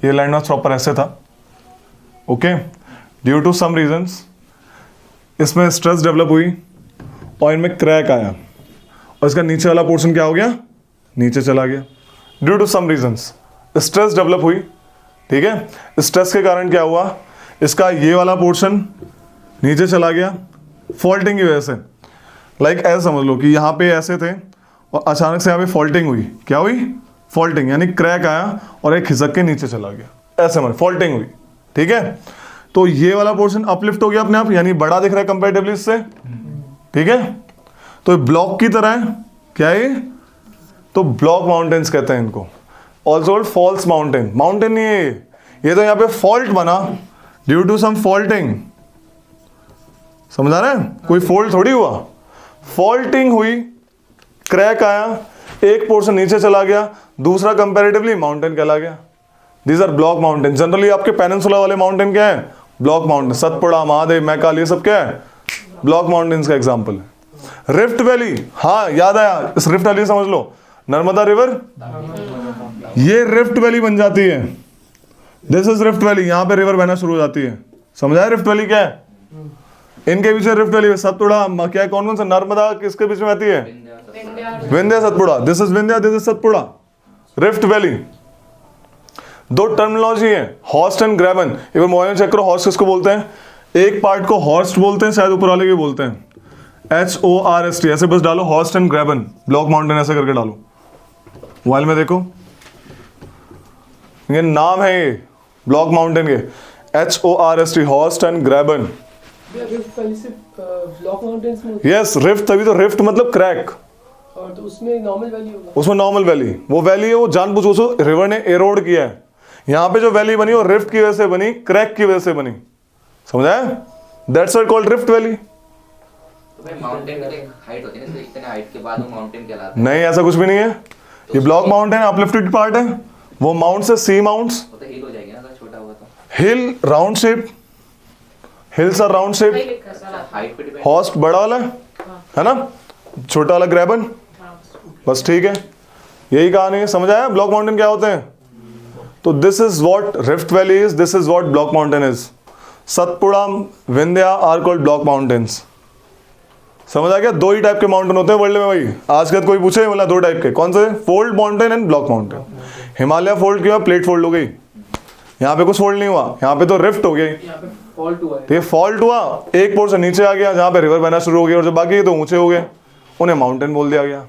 ये लैंड मास प्रॉपर ऐसे था, okay. Due to some reasons इसमें स्ट्रेस डेवलप हुई और इनमें क्रैक आया और इसका नीचे वाला पोर्शन क्या हो गया, नीचे चला गया। Due to some reasons stress develop हुई, ठीक है। स्ट्रेस के कारण क्या हुआ, इसका ये वाला पोर्शन नीचे चला गया फॉल्टिंग की वजह से। लाइक ऐसे समझ लो कि यहाँ पे ऐसे थे और अचानक से यहाँ पे फॉल्टिंग हुई। क्या हुई? फॉल्टिंग, यानी क्रैक आया और एक खिसक के नीचे चला गया, ऐसे मतलब फॉल्टिंग हुई, ठीक है। तो ये वाला पोर्शन अपलिफ्ट हो गया अपने आप, यानी बड़ा दिख रहा है कंपैरेटिवली इससे, ठीक है। तो ब्लॉक की तरह है, क्या है ये? तो ब्लॉक माउंटेन्स कहते हैं इनको। ऑल्सो फॉल्स माउंटेन, माउंटेन नहीं है ये तो यहाँ पे फॉल्ट बना ड्यू टू सम फॉल्टिंग, समझ आ रहा है? कोई फॉल्ट थोड़ी हुआ, फॉल्टिंग हुई, क्रैक आया, एक पोर्शन नीचे चला गया, दूसरा कंपैरेटिवली माउंटेन कहला गया। These are block mountain. Generally आपके पेनिनसुला वाले माउंटेन क्या है? Block mountain. सतपुड़ा, महादेव, मैकाल, ये सब क्या है? ब्लॉक माउंटेन्स का एग्जाम्पल है। रिफ्ट वैली, हाँ याद आया, इस रिफ्ट वैली समझ लो, नर्मदा रिवर, ये रिफ्ट वैली बन जाती है। दिस इज रिफ्ट वैली, यहां पे रिवर बहना शुरू हो जाती है। समझाया रिफ्ट वैली क्या है? इनके पीछे रिफ्ट वैली, सतपुड़ा क्या है, कौन कौन सा, नर्मदा किसके बीच में आती है? Vindhya Satpura. This is Vindhya, this is Satpura, rift valley. दो टर्मिनोलॉजी है, हॉर्स्ट एंड ग्रेबन। एक बार मोबाइल में चेक करो, हॉर्स्ट किसको बोलते हैं? एक पार्ट को हॉर्स्ट बोलते हैं, शायद ऊपर वाले भी बोलते हैं, HORST, ऐसे बस डालो हॉर्स्ट एंड ग्रेबन, ब्लॉक माउंटेन ऐसे करके डालो, मोबाइल में देखो, ये नाम है ये ब्लॉक माउंटेन के, HORST, Horst and ग्रेबन। Rift valley से ब्लॉक माउंटेन्स में यस, रिफ्ट, तभी तो रिफ्ट मतलब क्रैक, और तो उसमें नॉर्मल वैली होगा। उसमें नॉर्मल वैली, वो वैली है वो जानबूझ उसको रिवर ने एरोड किया है। यहाँ पे जो वैली बनी वो रिफ्ट की वजह से बनी, क्रैक की वजह से बनी, समझाया? That's why called rift valley. तो भाई माउंटेन की हाइट होती है ना, तो इतने हाइट के बाद वो माउंटेन कहलाता है। नहीं, ऐसा कुछ भी नहीं है, ये ब्लॉक माउंटेन अपलिफ्टेड पार्ट है, वो माउंट से सी माउंट्स, वो तो हिल हो जाएगी ना अगर छोटा हुआ तो। Hill round shape, hills are round shape, height पे डिपेंड। हॉर्स्ट बड़ा वाला है ना, छोटा वाला ग्रेबन, बस ठीक है, यही कहानी है। समझ आया ब्लॉक माउंटेन क्या होते हैं? तो this is what rift valley is, this is what block mountain is. Satpura, Vindhya are called block mountains. समझ आ गया? दो ही टाइप के माउंटेन होते हैं वर्ल्ड में भाई, आज के कोई पूछे बोला दो टाइप के, कौन से? Fold mountain and block mountain. Himalaya fold किया, प्लेट फोल्ड हो गई, यहाँ पे कुछ फोल्ड नहीं हुआ, यहाँ पे तो रिफ्ट हो गई, यहाँ पे फॉल्ट हुआ है। तो ये फॉल्ट हुआ, एक पोर्शन नीचे आ गया जहाँ पे रिवर बहना शुरू हो गया, और जो बाकी तो ऊंचे हो गए, उन्हें माउंटेन बोल दिया गया।